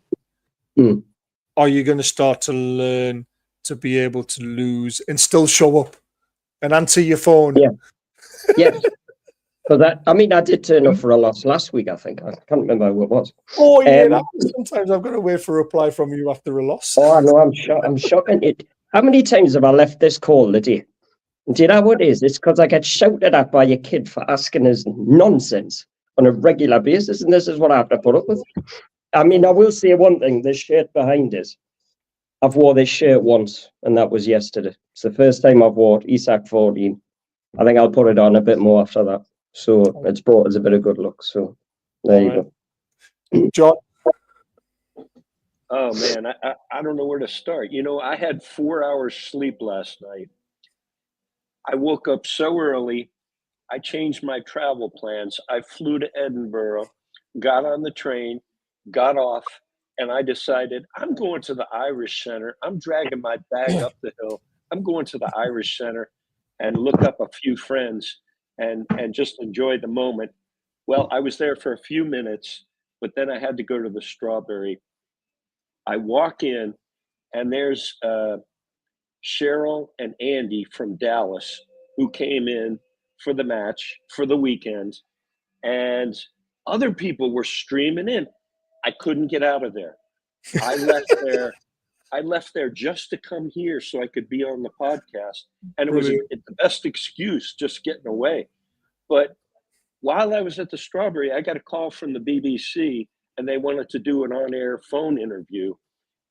Are you going to start to learn to be able to lose and still show up and answer your phone? Yeah. Because I did turn up for a loss last week, I think. I can't remember who it was. Oh, yeah. Sometimes I've got to wait for a reply from you after a loss. Oh, I know. I'm shocked. How many times have I left this call today? Do you know what it is? It's because I get shouted at by a kid for asking us nonsense on a regular basis, and this is what I have to put up with. I mean, I will say one thing. This shirt behind us, I've wore this shirt once, and that was yesterday. It's the first time I've wore Isak 14. I think I'll put it on a bit more after that. So it's brought us a bit of good luck. So there you go. John? Oh, man, I don't know where to start. I had 4 hours sleep last night. I woke up so early. I changed my travel plans. I flew to Edinburgh, got on the train, got off, and I decided I'm going to the Irish Center. I'm dragging my bag up the hill. I'm going to the Irish Center and look up a few friends and just enjoy the moment. Well, I was there for a few minutes, but then I had to go to the Strawberry. I walk in, and there's Cheryl and Andy from Dallas who came in for the match for the weekend, and other people were streaming in. I couldn't get out of there. I left there just to come here so I could be on the podcast, and it was the best excuse, just getting away. But while I was at the Strawberry, I got a call from the BBC, and they wanted to do an on-air phone interview.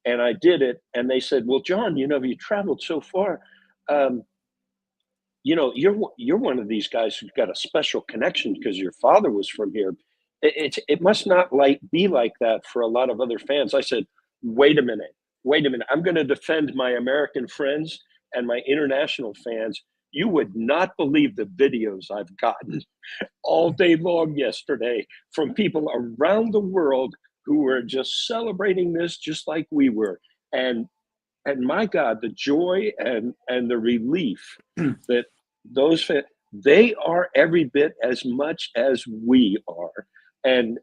And I did it, and they said, "Well, John, you traveled so far. You're one of these guys who's got a special connection because your father was from here. It must not be like that for a lot of other fans." I said, wait a minute. I'm going to defend my American friends and my international fans. You would not believe the videos I've gotten all day long yesterday from people around the world who were just celebrating this just like we were. And And my God, the joy and the relief that those they are every bit as much as we are. And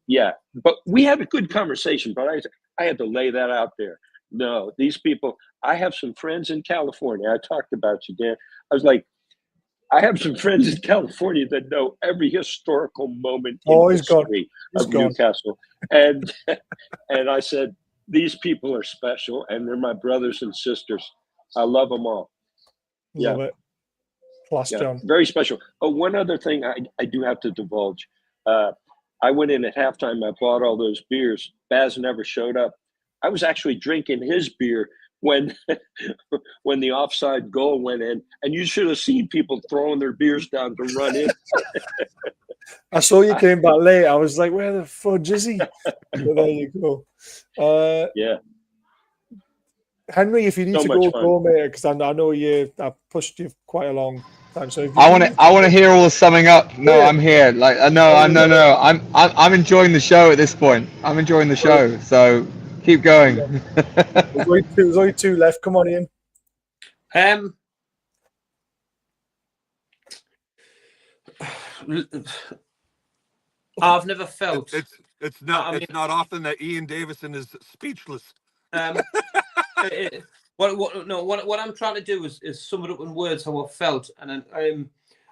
yeah, but we had a good conversation, but I had to lay that out there. No, these people, I have some friends in California. I talked about you, Dan. I was like, I have some friends in California that know every historical moment in He's gone. history He's of gone. Newcastle. And I said, these people are special and they're my brothers and sisters. I love them all. Love it. Class, Yeah, John. very special. Oh, one other thing I do have to divulge. I went in at halftime. I bought all those beers. Baz never showed up. I was actually drinking his beer when when the offside goal went in, and you should have seen people throwing their beers down to run in. I saw you came back late. I was like, where the fudge is he? But there you go. Yeah. Henry, if you need So to much go, fun. mate, because I know I pushed you quite a long time. So if you I want to hear all the summing up. No, Yeah. I'm here. Like no. I'm enjoying the show at this point. I'm enjoying the show. So keep going. There's only two left. Come on, Ian. I've never felt. It's not often that Ian Davison is speechless. What I'm trying to do is sum it up in words how I felt, and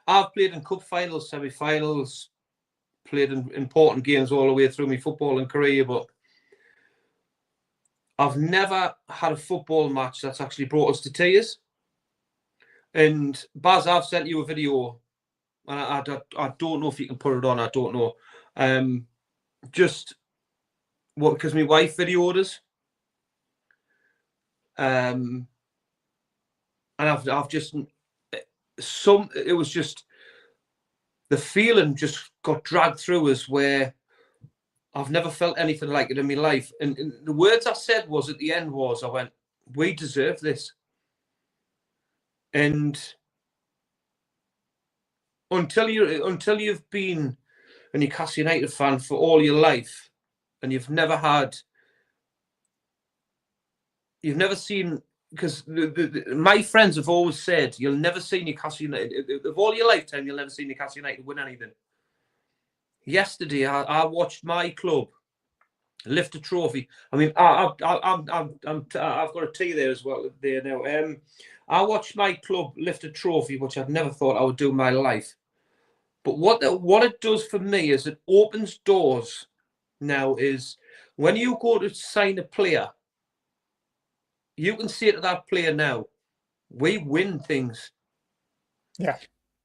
I've played in cup finals, semi-finals, played in important games all the way through my footballing career, but I've never had a football match that's actually brought us to tears. And Baz, I've sent you a video, and I don't know if you can put it on. I don't know. Just what, because my wife videoed us. And I've just it was just the feeling just got dragged through us where I've never felt anything like it in my life. And the words I said was at the end was, I went, we deserve this. And until you've been a Newcastle United fan for all your life, and you've never seen, because my friends have always said, you'll never see Newcastle United, of all your lifetime, you'll never see Newcastle United win anything. Yesterday, I watched my club lift a trophy. I mean, I've got a tea there as well there now. I watched my club lift a trophy, which I'd never thought I would do in my life. But what it does for me is it opens doors now, is when you go to sign a player, you can say to that player now, we win things. Yeah.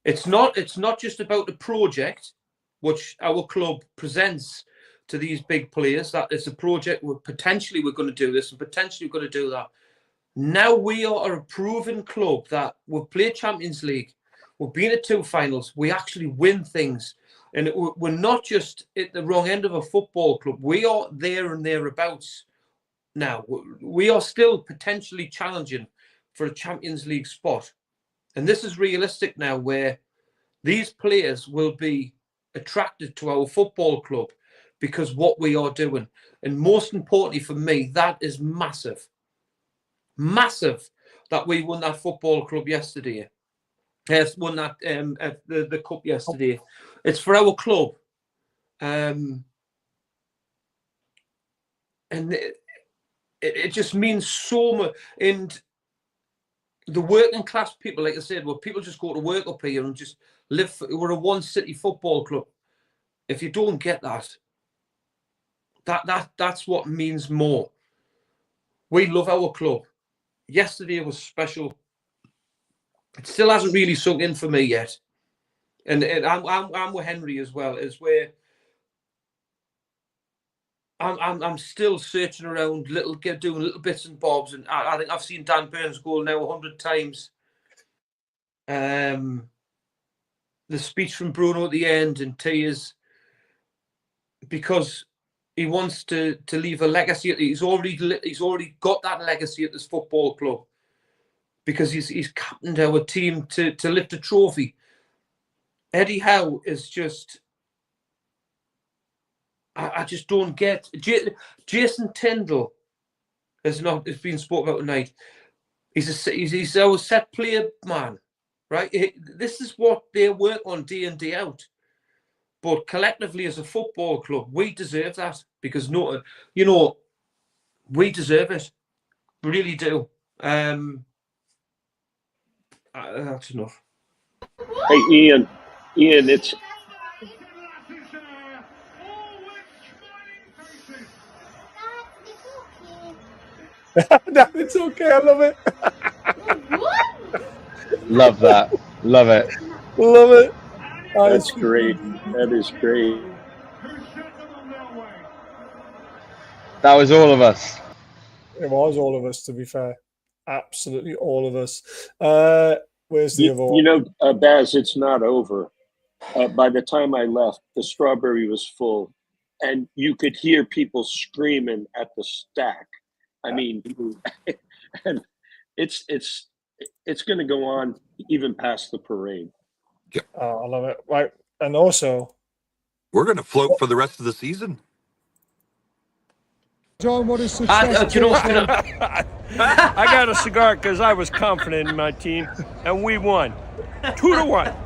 It's not just about the project which our club presents to these big players, that it's a project where potentially we're going to do this and potentially we're going to do that. Now we are a proven club that we've played Champions League, we've been at 2 finals, we actually win things. And we're not just at the wrong end of a football club. We are there and thereabouts now. We are still potentially challenging for a Champions League spot. And this is realistic now, where these players will be attracted to our football club because what we are doing. And most importantly for me, that is massive. Massive that we won that football club yesterday. Won that the cup yesterday. It's for our club. And it just means so much. And the working class people, like I said, well, people just go to work up here and just live. We're a one city football club. If you don't get that, that's what means more. We love our club. Yesterday was special. It still hasn't really sunk in for me yet. And I'm with Henry as well, is where I'm still searching around, doing little bits and bobs, and I think I've seen Dan Burns' goal now 100 times. The speech from Bruno at the end and tears, because he wants to leave a legacy. He's already got that legacy at this football club, because he's captained our team to lift a trophy. Eddie Howe is just, I just don't get. Jason Tyndall It's been spoken about tonight. He's our set player man, right? This is what they work on day in, day out. But collectively, as a football club, we deserve that because we deserve it. We really do. That's enough. Hey, Ian, it's No, it's okay. I love it. Love that. Love it. Love it. Oh, that's it's great. That is great. That was all of us. It was all of us, to be fair. Absolutely all of us. Where's the other one? You know, Baz, it's not over. By the time I left, the strawberry was full, and you could hear people screaming at the stack. I mean, and it's going to go on even past the parade. Oh, I love it. Right, and also, We're going to float for the rest of the season. John, what is success? Do you know what's gonna? I got a cigar because I was confident in my team, and we won 2-1.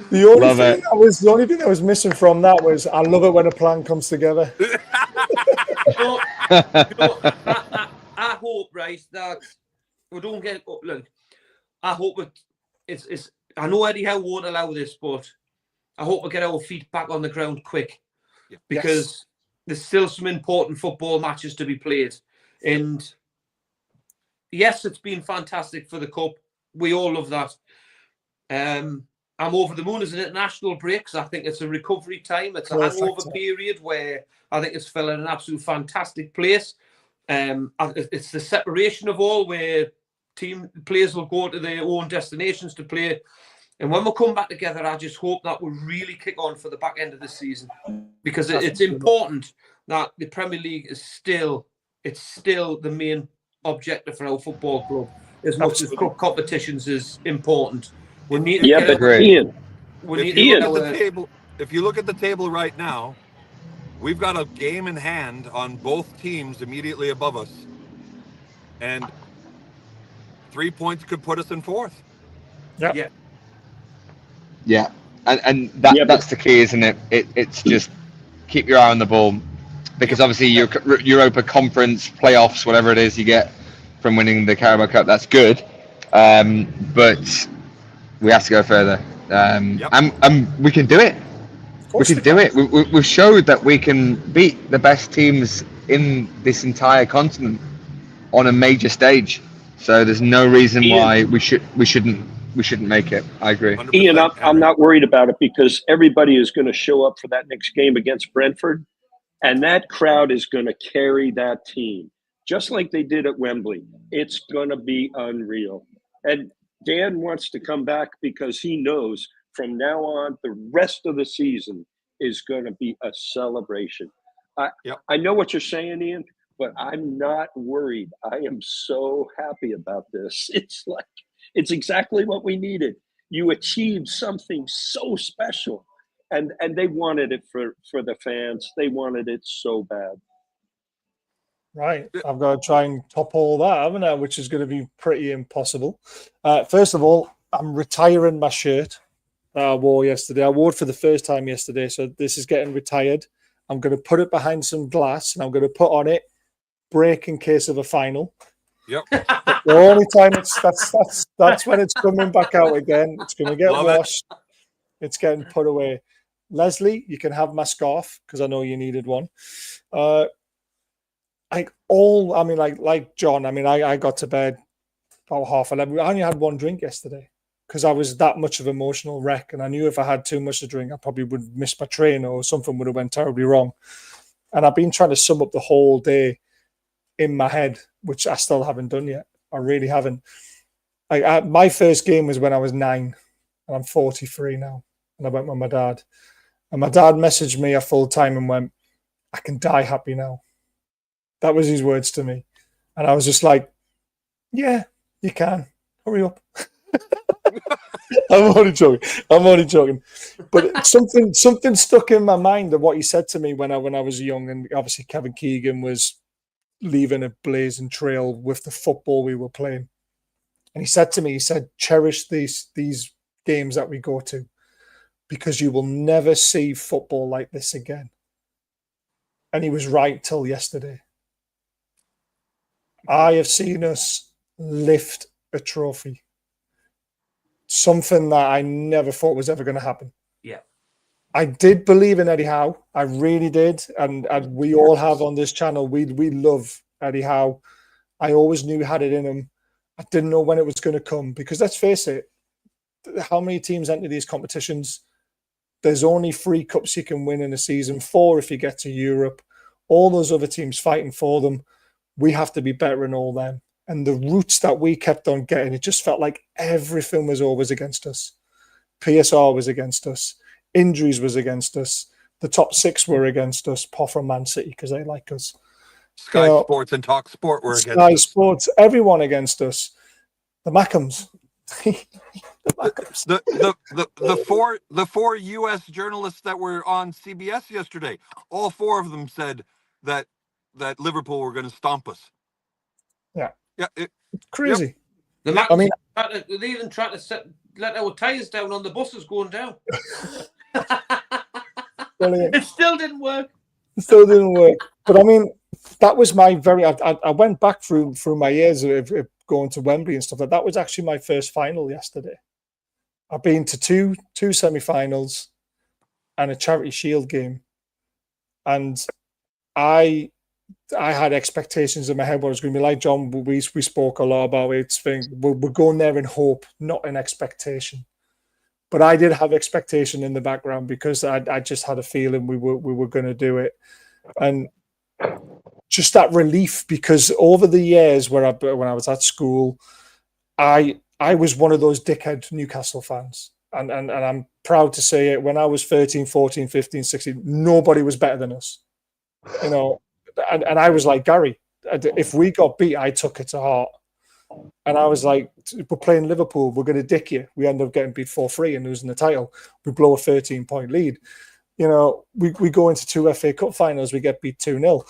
the only thing that was missing from that was I love it when a plan comes together. I hope, right, that we don't get look. I hope it's. I know Eddie Howe won't allow this, but I hope we get our feet back on the ground quick because there's still some important football matches to be played. And yes, it's been fantastic for the cup. We all love that. I'm over the moon as an international break because I think it's a recovery time. It's a hangover period where I think it's fell in an absolute fantastic place. It's the separation of all where team players will go to their own destinations to play. And when we come back together, I just hope that we'll really kick on for the back end of the season because it's important that the Premier League is still the main objective for our football club as much as cup competitions is important. We need to but Ian, if you look at the table right now, we've got a game in hand on both teams immediately above us, and 3 points could put us in fourth. Yeah, and that's the key, isn't it? It's just keep your eye on the ball, because obviously your Europa Conference playoffs, whatever it is you get from winning the Carabao Cup, that's good, but we have to go further, and we can do it. We can do it. We've showed that we can beat the best teams in this entire continent on a major stage. So there's no reason why we shouldn't make it. I agree. Ian, I'm not worried about it because everybody is going to show up for that next game against Brentford, and that crowd is going to carry that team just like they did at Wembley. It's going to be unreal. And Dan wants to come back because he knows from now on the rest of the season is going to be a celebration. I know what you're saying, Ian, but I'm not worried. I am so happy about this. It's exactly what we needed. You achieved something so special, and they wanted it for the fans. They wanted it so bad. Right, I've got to try and top all that, haven't I? Which is going to be pretty impossible. First of all, I'm retiring my shirt that I wore yesterday. I wore it for the first time yesterday, so this is getting retired. I'm going to put it behind some glass, and I'm going to put on it "break in case of a final." Yep. The only time that's when it's coming back out again. It's going to get washed. It's getting put away. Leslie, you can have my scarf because I know you needed one. Like John. I mean, I got to bed about 11:30. I only had one drink yesterday because I was that much of an emotional wreck, and I knew if I had too much to drink, I probably would miss my train or something would have went terribly wrong. And I've been trying to sum up the whole day in my head, which I still haven't done yet. I really haven't. My first game was when I was 9, and I'm 43 now. And I went with my dad. And my dad messaged me at Fulltyne and went, "I can die happy now." That was his words to me. And I was just like, yeah, you can. Hurry up. I'm only joking. I'm only joking. But something stuck in my mind of what he said to me when I was young, and obviously Kevin Keegan was leaving a blazing trail with the football we were playing. And he said to me, he said, cherish these games that we go to, because you will never see football like this again. And he was right till yesterday. I have seen us lift a trophy. Something that I never thought was ever going to happen. Yeah. I did believe in Eddie Howe. I really did. And we all have on this channel. We love Eddie Howe. I always knew he had it in him. I didn't know when it was going to come, because let's face it, how many teams enter these competitions? There's only 3 cups you can win in a season, 4 if you get to Europe. All those other teams fighting for them. We have to be better than all them. And the routes that we kept on getting, it just felt like everything was always against us. PSR was against us. Injuries was against us. The top 6 were against us, apart from Man City, because they like us. Sky Sports and Talk Sport were against Sky us. Sports, everyone against us. The Mackhams. The Mackhams. The four U.S. journalists that were on CBS yesterday, all 4 of them said that Liverpool were going to stomp us. Yeah. Yeah. It's crazy. The I mean, they even tried to let our tyres down on the buses going down. brilliant. It still didn't work. It still didn't work. But I mean, that was my very. I went back through my years of going to Wembley and stuff. That was actually my first final yesterday. I've been to two semi-finals and a Charity Shield game, and I had expectations in my head what it was going to be like. John, we spoke a lot about it. We're going there in hope, not in expectation. But I did have expectation in the background, because I just had a feeling we were going to do it, and just that relief, because over the years when I was at school, I was one of those dickhead Newcastle fans, and I'm proud to say it. When I was 13, 14, 15, 16, nobody was better than us, you know. And I was like, Gary, if we got beat, I took it to heart. And I was like, we're playing Liverpool, we're going to dick you. We end up getting beat 4-3 and losing the title. We blow a 13-point lead. You know, we go into 2 FA Cup finals, we get beat 2-0.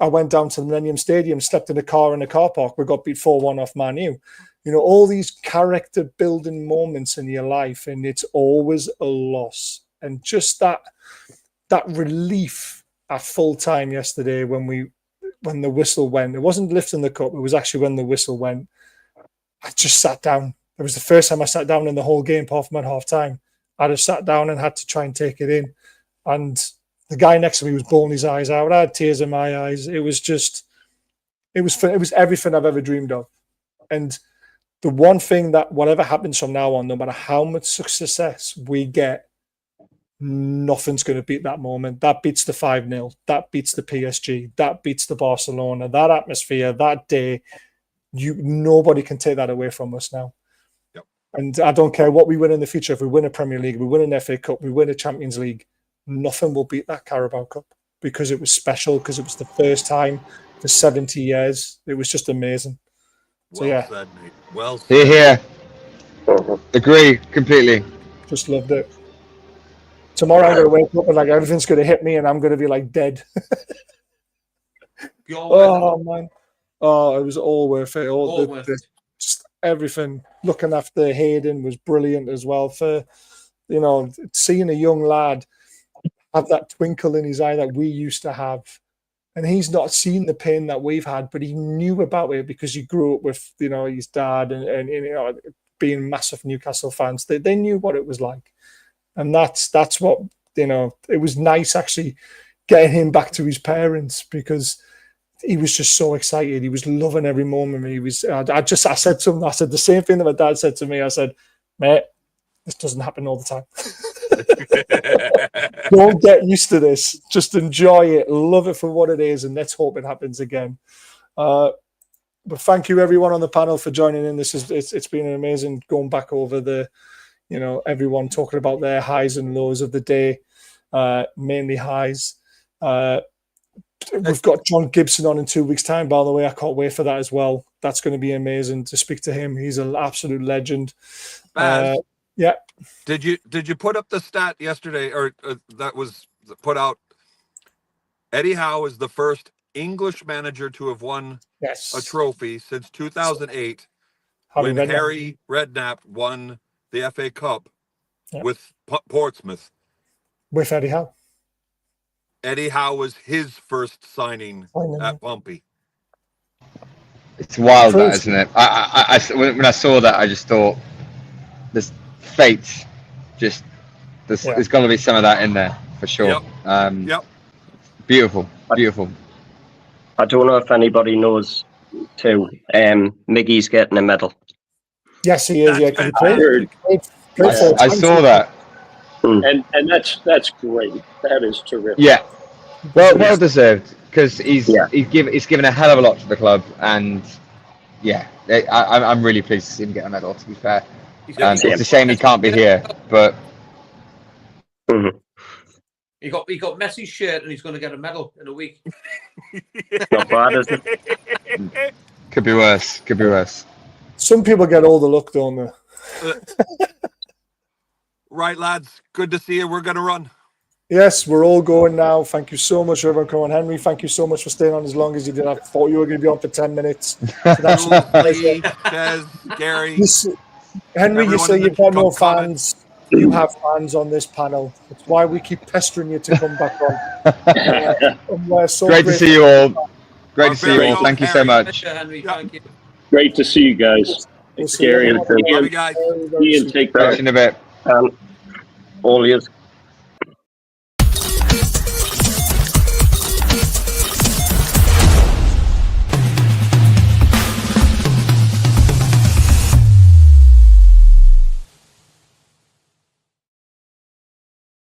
I went down to the Millennium Stadium, slept in a car park. We got beat 4-1 off Man U. You know, all these character building moments in your life, and it's always a loss. And just that relief at full time yesterday when the whistle went. It wasn't lifting the cup, it was actually when the whistle went. I just sat down. It was the first time I sat down in the whole game, apart from at half time. I just sat down and had to try and take it in. And the guy next to me was bawling his eyes out. I had tears in my eyes. It was everything I've ever dreamed of. And the one thing that whatever happens from now on, no matter how much success we get, nothing's going to beat that moment. That beats the 5-0. That beats the PSG. That beats the Barcelona. That atmosphere, that day, nobody can take that away from us now. Yep. And I don't care what we win in the future. If we win a Premier League, we win an FA Cup, we win a Champions League, nothing will beat that Carabao Cup, because it was special, because it was the first time for 70 years. It was just amazing. So Well yeah, said, mate. Well said. Here. Agree completely. just loved it. Tomorrow I'm going to wake up and like everything's going to hit me and I'm going to be like dead. Oh man, oh, it was all worth it. All worth it. Just everything. Looking after Hayden was brilliant as well. For, you know, seeing a young lad have that twinkle in his eye that we used to have, and he's not seen the pain that we've had, but he knew about it because he grew up with, you know, his dad and you know, being massive Newcastle fans. They knew what it was like. And that's what, you know, it was nice actually getting him back to his parents, because he was just so excited. He was loving every moment. I said to him, I said the same thing that my dad said to me. I said, mate, this doesn't happen all the time. Don't get used to this. Just enjoy it. Love it for what it is. And let's hope it happens again. But thank you everyone on the panel for joining in. It's been amazing going back over the, you know, everyone talking about their highs and lows of the day, mainly highs. We've got John Gibson on in 2 weeks' time, by the way. I can't wait for that as well. That's going to be amazing to speak to him. He's an absolute legend. Baz, Yeah. Did you put up the stat yesterday, or that was put out? Eddie Howe is the first English manager to have won a trophy since 2008, when Harry Redknapp won the FA Cup with Portsmouth. With Eddie Howe. Eddie Howe was his first signing at Pompey. It's wild, that, isn't it? When I saw that, I just thought, there's fate. Just there's got to be some of that in there for sure. Yep. Beautiful, beautiful. I don't know if anybody knows too. Miggy's getting a medal. Yes, he is. Yeah, I saw that. And that's great. That is terrific. Yeah. Well deserved, because he's given a hell of a lot to the club, and I'm really pleased to see him get a medal. To be fair, it's a shame he can't be here, but he got Messi's shirt, and he's going to get a medal in a week. Not bad, is it? Could be worse. Could be worse. Some people get all the luck, don't they? Right, lads. Good to see you. We're going to run. Yes, we're all going now. Thank you so much, everyone. Come on, Henry. Thank you so much for staying on as long as you did. I thought you were going to be on for 10 minutes. Lee, Des, Gary. Henry, you say you've got no fans. You have fans on this panel. That's why we keep pestering you to come back on. Great to see you all. Great to see you all. Thank you so much. Henry, thank you. Great to see you guys. It's scary. Ian, take care. In a bit. All yours.